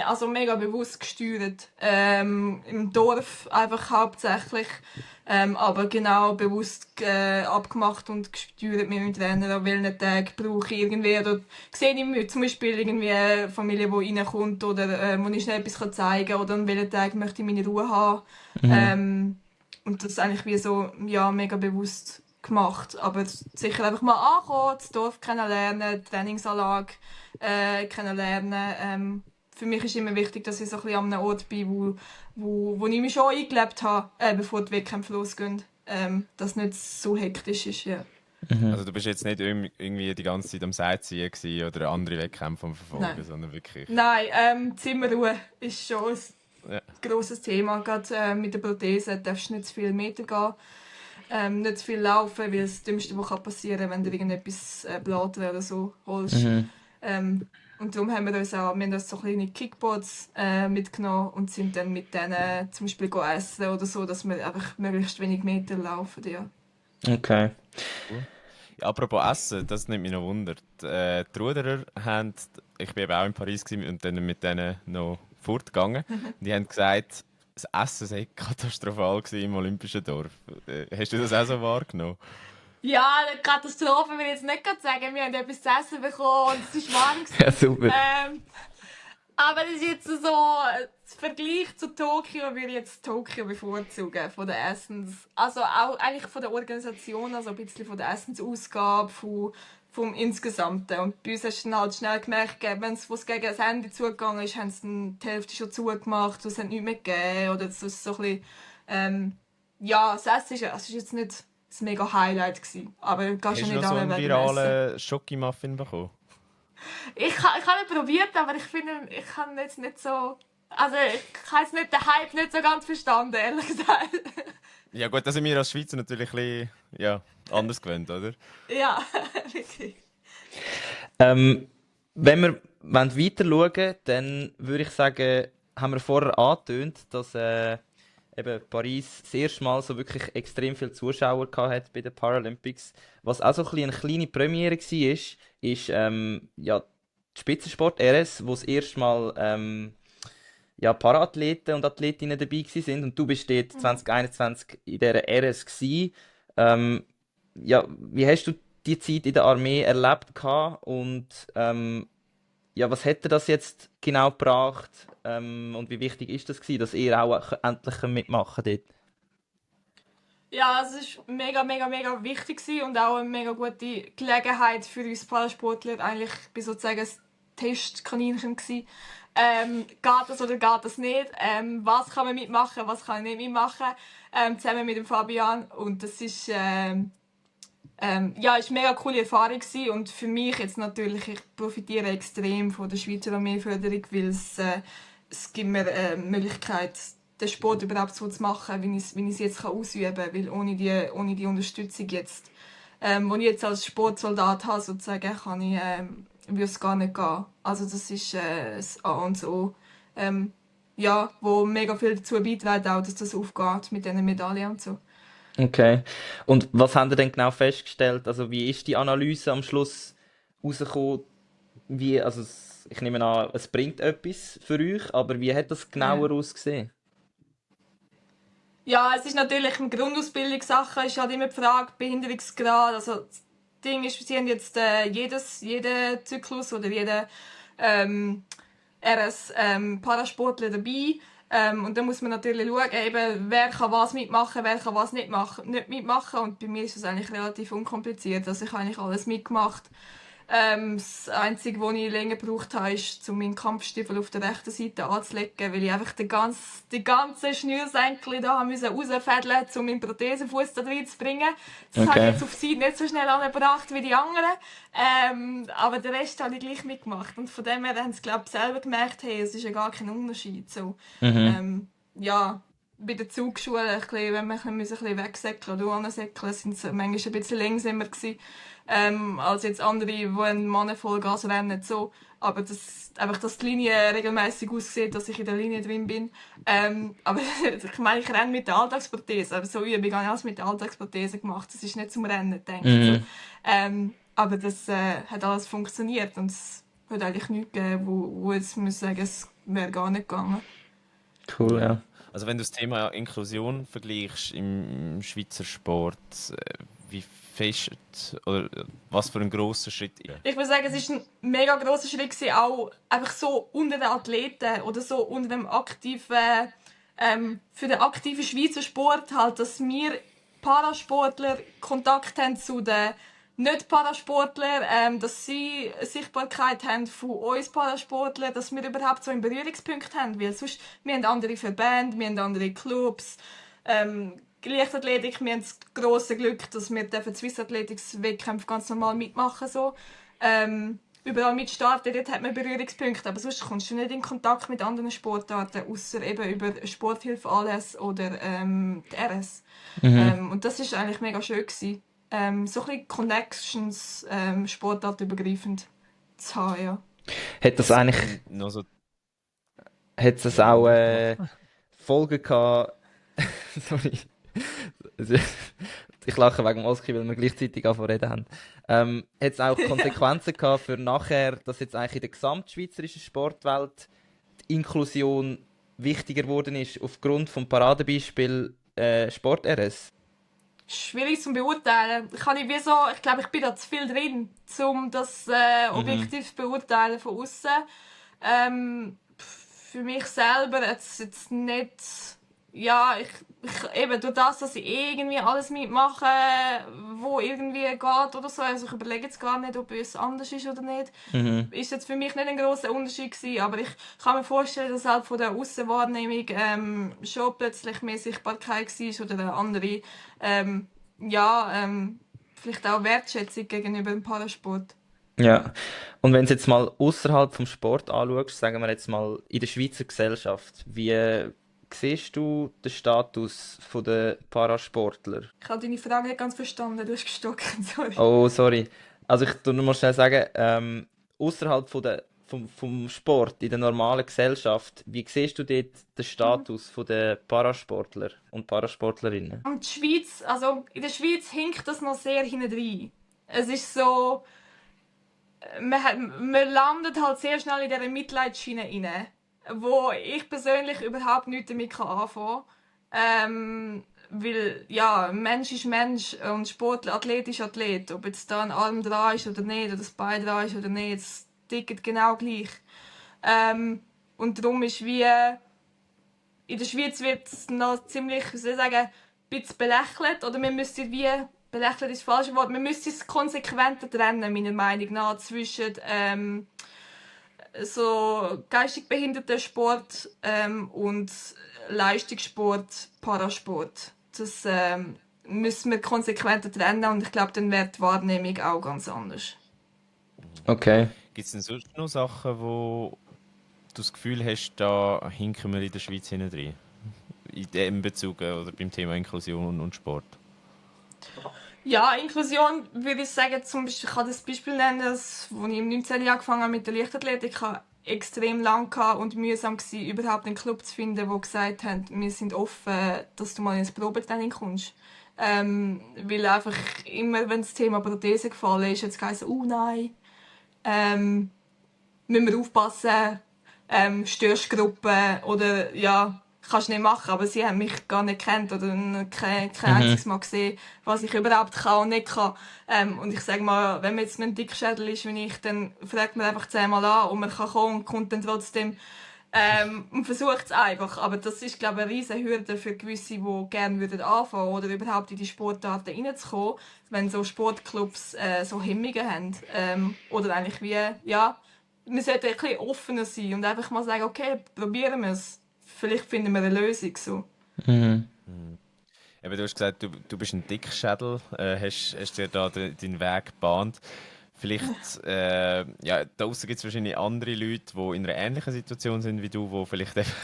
also mega bewusst gesteuert. Im Dorf einfach hauptsächlich. Aber genau bewusst abgemacht und gesteuert mit meinem Trainer, an welchen Tagen brauche ich irgendwie. Oder sehe ich zum Beispiel irgendwie eine Familie, die reinkommt oder wo ich schnell etwas zeigen kann. Oder an welchen Tagen möchte ich meine Ruhe haben. Mhm. Und das eigentlich wie so ja, mega bewusst gemacht. Aber sicher einfach mal ankommen, das Dorf kennenlernen, die Trainingsanlage kennenlernen. Für mich ist immer wichtig, dass ich so ein bisschen an einem Ort bin, wo ich mich schon eingelebt habe, bevor die Wettkämpfe losgehen. Dass es nicht so hektisch ist, ja. Mhm. Also du bist jetzt nicht irgendwie die ganze Zeit am Sightseeing gewesen oder andere Wettkämpfe am Verfolgen, Nein. sondern wirklich... Nein, Zimmerruhe ist schon ein Ja. grosses Thema. Gerade mit der Prothese darfst du nicht zu viele Meter gehen, nicht zu viel laufen, weil das Dümmste, was passieren kann, wenn du irgendetwas Blattern oder so holst. Mhm. Und darum haben wir uns so kleine Kickboards mitgenommen und sind dann mit denen zum Beispiel essen oder so, dass wir einfach möglichst wenig Meter laufen. Ja. Okay. Ja, apropos Essen, das nimmt mich noch Wunder. Die Ruderer haben, ich war eben auch in Paris gewesen und dann mit denen noch fortgegangen. Die haben gesagt, das Essen sei katastrophal gewesen im Olympischen Dorf. Hast du das auch so wahrgenommen? Ja, eine Katastrophe will ich jetzt nicht gerade sagen. Wir haben etwas zu essen bekommen und es war warm. Ja, super. Aber das ist jetzt so, im Vergleich zu Tokio würde ich jetzt Tokio bevorzugen, von der also auch eigentlich von der Organisation, also ein bisschen von der Essensausgabe, vom Insgesamten. Und bei uns hast du dann halt schnell gemerkt, wenn es gegen das Ende zugegangen ist, haben sie dann die Hälfte schon zugemacht, es hat nichts mehr gegeben, oder es ist so ein bisschen, ja, das Essen ist jetzt nicht das mega Highlight gewesen, aber du gehst Hast ja du nicht noch so alle einen wegen dem Essen. viralen Schokimuffin bekommen? Ich habe nicht probiert, aber ich finde, ich habe jetzt nicht so... Also ich habe jetzt nicht den Hype nicht so ganz verstanden, ehrlich gesagt. Ja gut, das sind wir als Schweizer natürlich ein bisschen, ja, anders gewöhnt, oder? Ja, wirklich. Ähm, Wenn wir weiter schauen, dann würde ich sagen, haben wir vorher angetönt, dass eben Paris das erste Mal so wirklich extrem viele Zuschauer gehabt hat bei den Paralympics. Was auch so ein bisschen eine kleine Premiere war, ist ja, die Spitzensport RS, wo das erste Mal ja, Paraathleten und Athletinnen dabei gewesen sind. Und du bist dort 2021 in dieser RS gewesen. Ja, wie hast du die Zeit in der Armee erlebt gehabt? Und ja, was hätte das jetzt genau gebracht? Und wie wichtig ist das gewesen, dass ihr auch endlich mitmachen könnt dort? Ja, es war mega, mega, mega wichtig gewesen und auch eine mega gute Gelegenheit für uns Parasportler. Eigentlich bin sozusagen ein Testkaninchen gewesen. Geht das oder geht das nicht? Was kann man mitmachen, was kann ich nicht mitmachen? Zusammen mit dem Fabian. Und das ist, ja, ist eine mega coole Erfahrung gewesen. Und für mich jetzt natürlich, ich profitiere extrem von der Schweizer Armeeförderung, weil es gibt mir die Möglichkeit, den Sport überhaupt so zu machen, wie ich es jetzt ausüben kann. Weil ohne die Unterstützung jetzt, die ich jetzt als Sportsoldat habe, sozusagen, würde es gar nicht gehen. Also das ist das A und O. Ja, wo mega viel dazu beiträgt, auch, dass das aufgeht mit diesen Medaillen und so. Okay. Und was habt ihr denn genau festgestellt? Also wie ist die Analyse am Schluss rausgekommen? Wie, also ich nehme an, es bringt etwas für euch, aber wie hat das Ja. genauer ausgesehen? Ja, es ist natürlich eine Grundausbildungssache, ist halt immer die Frage, Behinderungsgrad. Also das Ding ist, sie haben jetzt jeden Zyklus oder jeden RS Parasportler dabei. Und dann muss man natürlich schauen, eben, wer kann was mitmachen, wer kann was nicht mitmachen. Und bei mir ist das eigentlich relativ unkompliziert. Also ich habe eigentlich alles mitgemacht. Das Einzige, was ich länger gebraucht habe, ist, um meinen Kampfstiefel auf der rechten Seite anzulegen, weil ich einfach die ganzen Schnürsenkel da rausfädeln musste, um meinen Prothesenfuß da reinzubringen. Das habe ich Okay. jetzt auf sie nicht so schnell angebracht wie die anderen. Aber den Rest habe ich gleich mitgemacht. Und von dem her haben sie, glaube ich, selber gemerkt, hey, es ist ja gar kein Unterschied. So, Mhm. ja, bei der Zugschule, wenn wir ein bisschen wegsäckeln oder ansäckeln, sind sie manchmal ein bisschen langsamer gewesen, als jetzt andere, die einen Mann Vollgas rennen. So. Aber einfach, dass die Linie regelmäßig aussieht, dass ich in der Linie drin bin. Aber ich meine, ich renne mit der Alltagsprothese. Aber so Übungen habe ich alles mit der Alltagsprothese gemacht. Das ist nicht zum Rennen gedacht. So. Mhm. Aber das hat alles funktioniert. Und es hat eigentlich nichts gegeben, wo jetzt muss sagen, es wäre gar nicht gegangen. Cool, ja. Also wenn du das Thema Inklusion vergleichst im Schweizer Sport, wie fest oder was für ein grosser Schritt ist? Ich würde sagen, es war ein mega grosser Schritt gewesen, auch einfach so unter den Athleten oder so unter dem aktiven, für den aktiven Schweizer Sport halt, dass wir Parasportler Kontakt haben zu den Nicht-Parasportlern, dass sie eine Sichtbarkeit haben von uns Parasportlern, dass wir überhaupt so einen Berührungspunkt haben, weil sonst, wir haben andere Verbände, wir haben andere Clubs, Leichtathletik, wir haben das grosse Glück, dass wir die Swiss Athletics Wettkämpfe ganz normal mitmachen so. Überall mitstarten, dort hat man Berührungspunkte, aber sonst kommst du nicht in Kontakt mit anderen Sportarten, außer eben über Sporthilfe-Anlässe oder die RS. Mhm. Und das war eigentlich mega schön gewesen. So ein bisschen Connections, sportartübergreifend zu haben, ja. Hat das eigentlich, Und noch so, hat es ja, auch André, mach. Folgen gehabt? Sorry. Also, ich lache wegen dem Oski, weil wir gleichzeitig angefangen reden haben. Hat es auch Konsequenzen gehabt für nachher, dass jetzt eigentlich in der gesamtschweizerischen Sportwelt die Inklusion wichtiger geworden ist, aufgrund vom Paradebeispiel Sport-RS? Schwierig zu beurteilen. Ich glaube, ich bin da zu viel drin, um das Mhm. objektiv zu beurteilen von außen. Für mich selber hat es jetzt nicht. Ja, eben durch das, dass ich irgendwie alles mitmache, wo irgendwie geht oder so. Also ich überlege jetzt gar nicht, ob es anders ist oder nicht. Mhm. Ist jetzt für mich nicht ein grosser Unterschied gewesen, aber ich kann mir vorstellen, dass halt von der Aussenwahrnehmung schon plötzlich mehr Sichtbarkeit war oder eine andere, ja, vielleicht auch Wertschätzung gegenüber dem Parasport. Ja. Und wenn du jetzt mal außerhalb vom Sport anschaust, sagen wir jetzt mal in der Schweizer Gesellschaft, wie siehst du den Status der Parasportler? Ich habe deine Frage nicht ganz verstanden, du hast gestockt, sorry. Oh, sorry. Also ich tu nur mal schnell sagen, außerhalb vom Sport, in der normalen Gesellschaft, wie siehst du dort den Mhm. Status der Parasportler und Parasportlerinnen? Und die Schweiz, also in der Schweiz hinkt das noch sehr hinein. Es ist so, man landet halt sehr schnell in dieser Mitleidsschiene rein, wo ich persönlich überhaupt nichts damit anfangen kann. Weil, ja, Mensch ist Mensch und Sportler, Athlet ist Athlet. Ob jetzt da ein Arm dran ist oder nicht, oder das Bein dran ist oder nicht, es tickt genau gleich. Ähm, und darum ist wie, in der Schweiz wird es noch ziemlich, wie soll ich sagen, ein bisschen belächelt. Oder man müsste wie, belächelt ist das falsche Wort, man müsste es konsequenter trennen, meiner Meinung nach, zwischen so geistig behinderten Sport und Leistungssport, Parasport. Das müssen wir konsequenter trennen und ich glaube, dann wird die Wahrnehmung auch ganz anders. Okay. Gibt es denn sonst noch Sachen, wo du das Gefühl hast, da hinken wir in der Schweiz hinten rein? In dem Bezug oder beim Thema Inklusion und Sport? Ja, Inklusion würde ich sagen, zum Beispiel, ich kann das Beispiel nennen, als ich im 19. Jahr angefangen habe mit der Leichtathletik, ich hatte extrem lang und mühsam gewesen, überhaupt einen Club zu finden, der gesagt hat, wir sind offen, dass du mal ins Probetraining kommst. Weil einfach immer, wenn das Thema Prothese gefallen ist, hat es geheißen, oh nein, ähm, müssen wir aufpassen, Störschgruppen oder ja, kannst du nicht machen, aber sie haben mich gar nicht kennt oder kein einziges Mhm. Mal gesehen, was ich überhaupt kann und nicht kann. Und ich sage mal, wenn man jetzt ein Dickschädel ist wie ich, dann fragt man einfach 10-mal an und man kann kommen und kommt dann trotzdem und versucht es einfach. Aber das ist, glaube ich, eine riesen Hürde für gewisse, die gerne würden anfangen oder überhaupt in die Sportarten reinzukommen, wenn so Sportclubs so Hemmungen haben. Oder eigentlich wie, ja, wir sollten ein bisschen offener sein und einfach mal sagen, okay, probieren wir es. Vielleicht finden wir eine Lösung so. Mhm. Mhm. Eben, du hast gesagt, du bist ein Dickschädel, hast dir da deinen Weg gebahnt. Vielleicht, ja, da draußen gibt es wahrscheinlich andere Leute, die in einer ähnlichen Situation sind wie du, die vielleicht einfach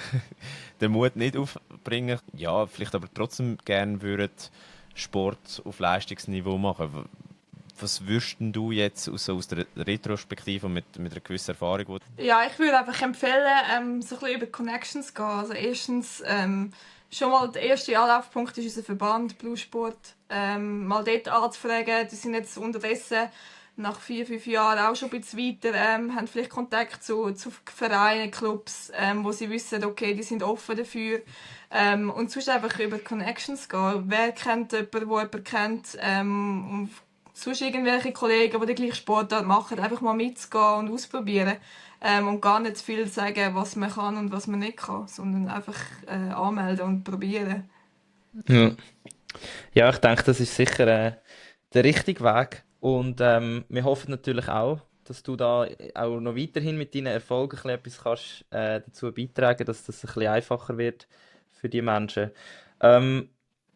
den Mut nicht aufbringen, ja, vielleicht aber trotzdem gerne würden Sport auf Leistungsniveau machen. Was würdest denn du jetzt aus der Retrospektive und mit einer gewissen Erfahrung, Ja, ich würde einfach empfehlen, so ein bisschen über Connections gehen. Also erstens, schon mal der erste Anlaufpunkt ist unser Verband Blue Sport. Mal dort anzufragen. Die sind jetzt unterdessen nach 4-5 Jahren auch schon ein bisschen weiter, haben vielleicht Kontakt zu Vereinen, Clubs, wo sie wissen, okay, die sind offen dafür. Und sonst einfach über Connections gehen. Wer kennt jemanden, der jemanden kennt? Und sonst irgendwelche Kollegen, die die gleiche Sportart machen, einfach mal mitzugehen und ausprobieren. Und gar nicht zu viel sagen, was man kann und was man nicht kann, sondern einfach anmelden und probieren. Ja. Ja, ich denke, das ist sicher der richtige Weg. Und wir hoffen natürlich auch, dass du da auch noch weiterhin mit deinen Erfolgen ein bisschen etwas kannst, dazu beitragen, dass das ein bisschen einfacher wird für die Menschen. Ähm,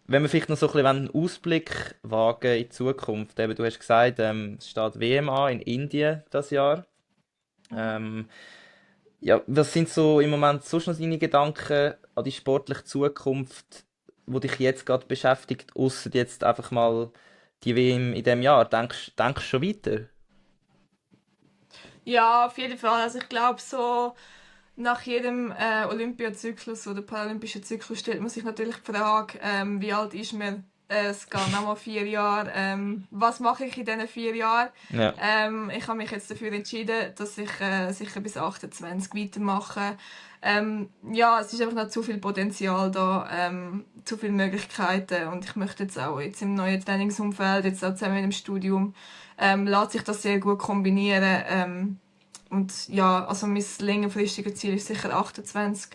Wenn wir vielleicht noch so ein bisschen einen Ausblick wagen in die Zukunft. Eben, du hast gesagt, es steht WM an in Indien das Jahr. Mhm. Ähm, ja, was sind so im Moment sonst noch deine Gedanken an die sportliche Zukunft, wo dich jetzt gerade beschäftigt, außer jetzt einfach mal die WM in dem Jahr? Denkst du schon weiter? Ja, auf jeden Fall. Also ich glaube, so nach jedem Olympiazyklus oder Paralympischen Zyklus stellt man sich natürlich die Frage, wie alt ist man? Es gehen nochmal 4 Jahre. Was mache ich in diesen 4 Jahren? Ja. Ich habe mich jetzt dafür entschieden, dass ich sicher bis 28 weitermache. Ja, es ist einfach noch zu viel Potenzial da, zu viele Möglichkeiten und ich möchte jetzt im neuen Trainingsumfeld, jetzt auch zusammen mit dem Studium, lässt sich das sehr gut kombinieren. Und ja, also mein längerfristiges Ziel ist sicher 28.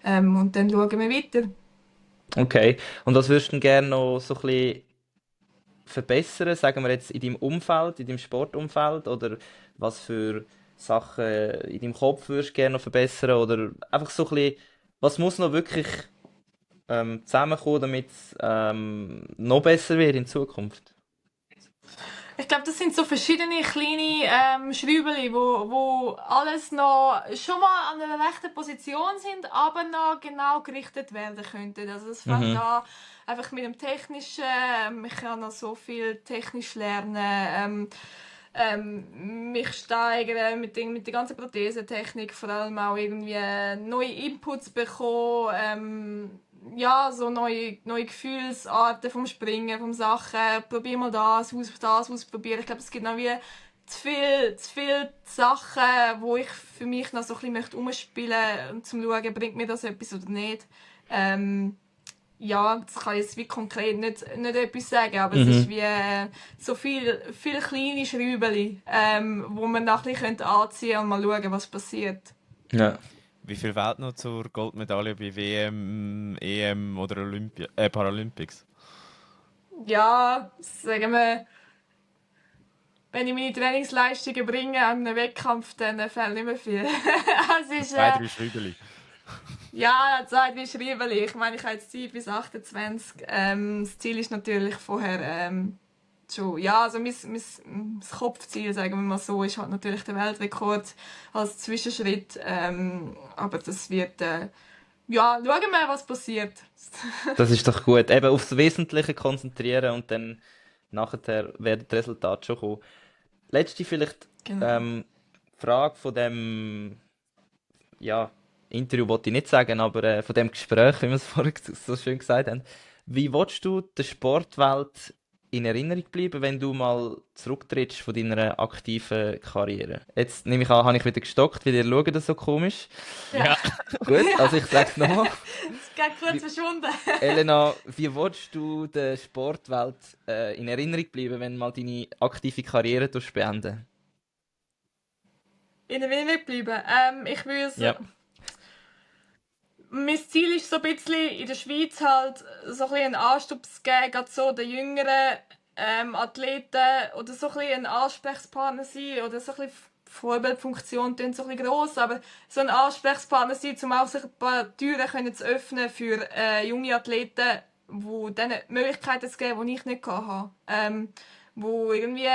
Und dann schauen wir weiter. Okay. Und was würdest du denn gerne noch so ein bisschen verbessern, sagen wir jetzt in deinem Umfeld, in deinem Sportumfeld, oder was für Sachen in deinem Kopf würdest du gerne noch verbessern, oder einfach so ein bisschen, was muss noch wirklich zusammenkommen, damit es noch besser wird in Zukunft? Ich glaube, das sind so verschiedene kleine Schräubchen, wo alles noch schon mal an einer rechten Position sind, aber noch genau gerichtet werden könnten. Also es fängt Mhm. an einfach mit dem Technischen. Ich kann noch so viel technisch lernen. Mich steigern mit der ganzen Prothesentechnik, vor allem auch irgendwie neue Inputs bekommen, ja, so neue Gefühlsarten vom Springen, vom Sachen, probier mal das ausprobieren. Ich glaube, es gibt noch wie zu viel Sachen, wo ich für mich noch so ein bisschen umspielen möchte, um zu schauen, bringt mir das etwas oder nicht. Ähm, ja, das kann ich jetzt wie konkret nicht etwas sagen, aber es ist Mhm. wie so viel kleine Schräubchen, wo man noch ein bisschen anziehen könnte und mal schauen, was passiert. Ja. Wie viel fehlt noch zur Goldmedaille bei WM, EM oder Paralympics? Ja, sagen wir, wenn ich meine Trainingsleistungen bringe an einem Wettkampf, dann fehlt nicht mehr viel. Es ist, Zwei, drei Schräubchen. ja, 2, 3 Schriebeli. Ich meine, ich habe jetzt Zeit bis 28. Das Ziel ist natürlich vorher schon, ja, also das Kopfziel, sagen wir mal so, ist halt natürlich der Weltrekord als Zwischenschritt. Aber das wird, ja, schauen wir, was passiert. Das ist doch gut. Eben aufs Wesentliche konzentrieren und dann nachher werden die Resultate schon kommen. Letzte vielleicht Genau. ähm, Frage von dem, ja, Interview wollte ich nicht sagen, aber von dem Gespräch, wie wir es vorhin so schön gesagt haben. Wie willst du der Sportwelt in Erinnerung bleiben, wenn du mal zurücktrittst von deiner aktiven Karriere? Jetzt nehme ich an, habe ich wieder gestockt, weil ihr schaut das so komisch. Ja, Ja, Gut, also ja, ich sage es nochmal. es geht kurz Wie, verschwunden. Elena, wie willst du der Sportwelt in Erinnerung bleiben, wenn du mal deine aktive Karriere beenden? In der Welt bleiben. Ich würde Ja. Mein Ziel ist so ein bisschen in der Schweiz halt so ein bisschen einen Anstoß zu geben, gerade so den jüngeren Athleten oder so ein bisschen ein Ansprechpartner sein oder so ein bisschen Vorbildfunktion klingt so ein bisschen gross, aber so ein Ansprechpartner sein, um auch sich ein paar Türen können zu öffnen für junge Athleten, wo denen Möglichkeiten zu geben, die ich nicht hatte. Wo irgendwie,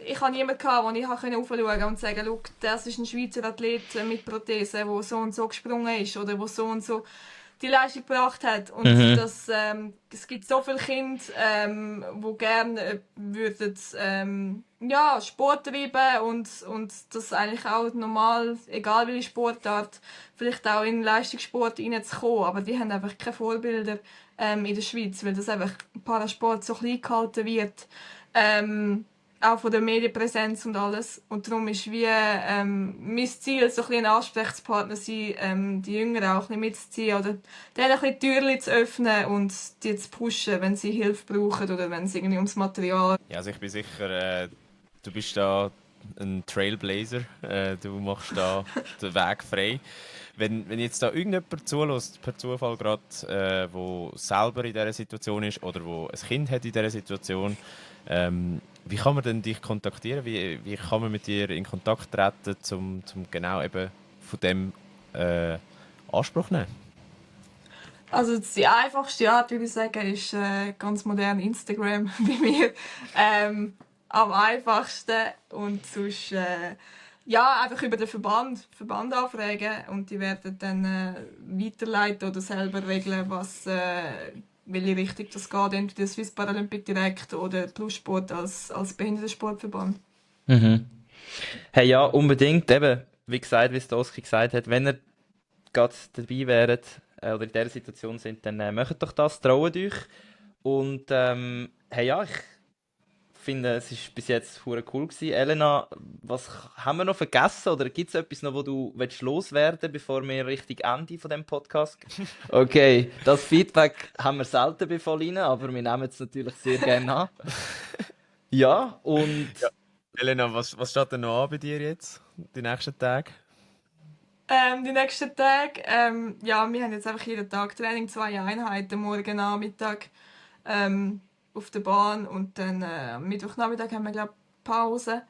ich hatte niemanden gehabt, wo ich aufschauen konnte und sagen, schau, das ist ein Schweizer Athlet mit Prothese, der so und so gesprungen ist oder wo so und so die Leistung gebracht hat. Und Mhm. es gibt so viele Kinder, die gerne würden, ja, Sport treiben und das eigentlich auch normal, egal welche Sportart, vielleicht auch in den Leistungssport reinzukommen. Aber die haben einfach keine Vorbilder in der Schweiz, weil das einfach Parasport so klein gehalten wird. Auch von der Medienpräsenz und alles. Und darum ist wie mein Ziel, so ein bisschen ein Ansprechpartner sein, die Jüngeren auch ein bisschen mitzuziehen oder denen ein bisschen die Türen zu öffnen und die zu pushen, wenn sie Hilfe brauchen oder wenn es irgendwie ums Material. ja, also ich bin sicher, du bist da ein Trailblazer. Du machst da den Weg frei. Wenn jetzt da irgendjemand zulässt, per Zufall gerade, wo selber in dieser Situation ist oder wo ein Kind hat in dieser Situation, wie kann man denn dich kontaktieren? Wie kann man mit dir in Kontakt treten, zum genau eben von dem Anspruch nehmen? Also die einfachste Art, würde ich sagen, ist ganz modern Instagram bei mir. Am einfachsten und sonst ja, einfach über den Verband anfragen und die werden dann weiterleiten oder selber regeln, welche Richtung das geht, entweder der Swiss Paralympic Direct oder Plussport als Behindertensportverband. Mhm. Hey, ja, unbedingt. Eben, wie gesagt, wie es der Oski gesagt hat, wenn ihr gerade dabei wäret oder in dieser Situation sind, dann macht doch das, traut euch. Und hey, ja, ich finde, es ist bis jetzt hure cool gewesen. Elena, was haben wir noch vergessen oder gibt es etwas noch, wo du willst loswerden, bevor wir Richtung Ende von dem Podcast gehen? Okay, das Feedback haben wir selten bei Pauline, aber wir nehmen es natürlich sehr gerne an. Ja, und Ja. Elena, was steht denn noch an bei dir jetzt, die nächsten Tage? Die nächsten Tage, ja, wir haben jetzt einfach jeden Tag Training, 2 Einheiten, morgen Nachmittag auf der Bahn und dann am Mittwochnachmittag haben wir, glaube ich, Pause.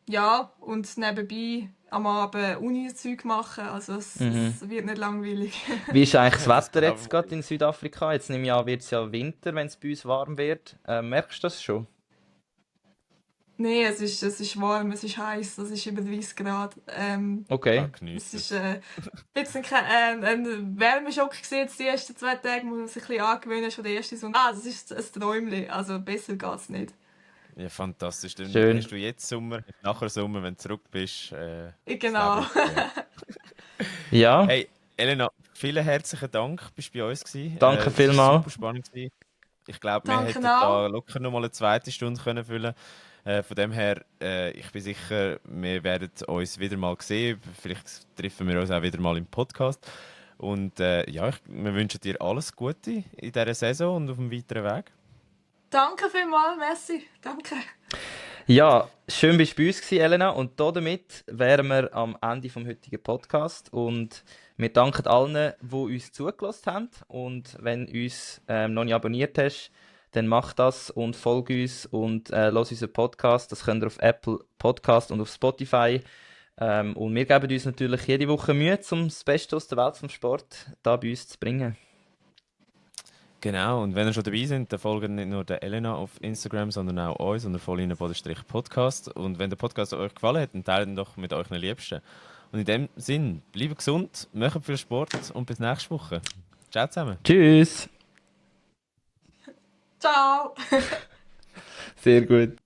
Ja, und nebenbei am Abend Uni-Zeug machen, also mhm. es wird nicht langweilig. Wie ist eigentlich das Das Wetter glaube jetzt gerade ich. in Südafrika? Jetzt nehme ich an, wird es ja Winter, wenn es bei uns warm wird. Merkst du das schon? Nein, es ist warm, es ist heiß, es ist über 30 Grad. Okay. Es Genießt ist es. ein bisschen ein Wärmeschock gewesen jetzt die ersten 2 Tage, muss man sich ein bisschen angewöhnen, schon der erste Sonntag. Das ist ein Träumchen, also besser geht's nicht. Ja, fantastisch. Dann hast Schön. du jetzt Sommer, nachher Sommer, wenn du zurück bist, das Leben Genau. aufgeben. Ja, Hey, Elena, vielen herzlichen Dank, bist du bei uns gewesen. danke Das war vielmals. super spannend gewesen. Ich glaube, wir Danke hätten da auch. locker noch mal eine zweite Stunde können füllen. Von dem her, ich bin sicher, wir werden uns wieder mal sehen. Vielleicht treffen wir uns auch wieder mal im Podcast. Und ja, wir wünschen dir alles Gute in dieser Saison und auf dem weiteren Weg. Danke vielmals, merci. Danke. Ja, schön bist du bei uns gewesen, Elena. Und damit wären wir am Ende vom heutigen Podcast. Und wir danken allen, die uns zugelassen haben. Und wenn du uns noch nicht abonniert hast, dann mach das und folge uns und los unseren Podcast. Das könnt ihr auf Apple Podcast und auf Spotify. Und wir geben uns natürlich jede Woche Mühe, um das Beste aus der Welt vom Sport da bei uns zu bringen. Genau, und wenn ihr schon dabei seid, dann folgt nicht nur der Elena auf Instagram, sondern auch uns unter Volline-Podcast. Und wenn der Podcast euch gefallen hat, dann teilt ihn doch mit euren Liebsten. Und in dem Sinn, bleibt gesund, macht viel Sport und bis nächste Woche. Ciao zusammen. Tschüss! Ciao. Sehr gut.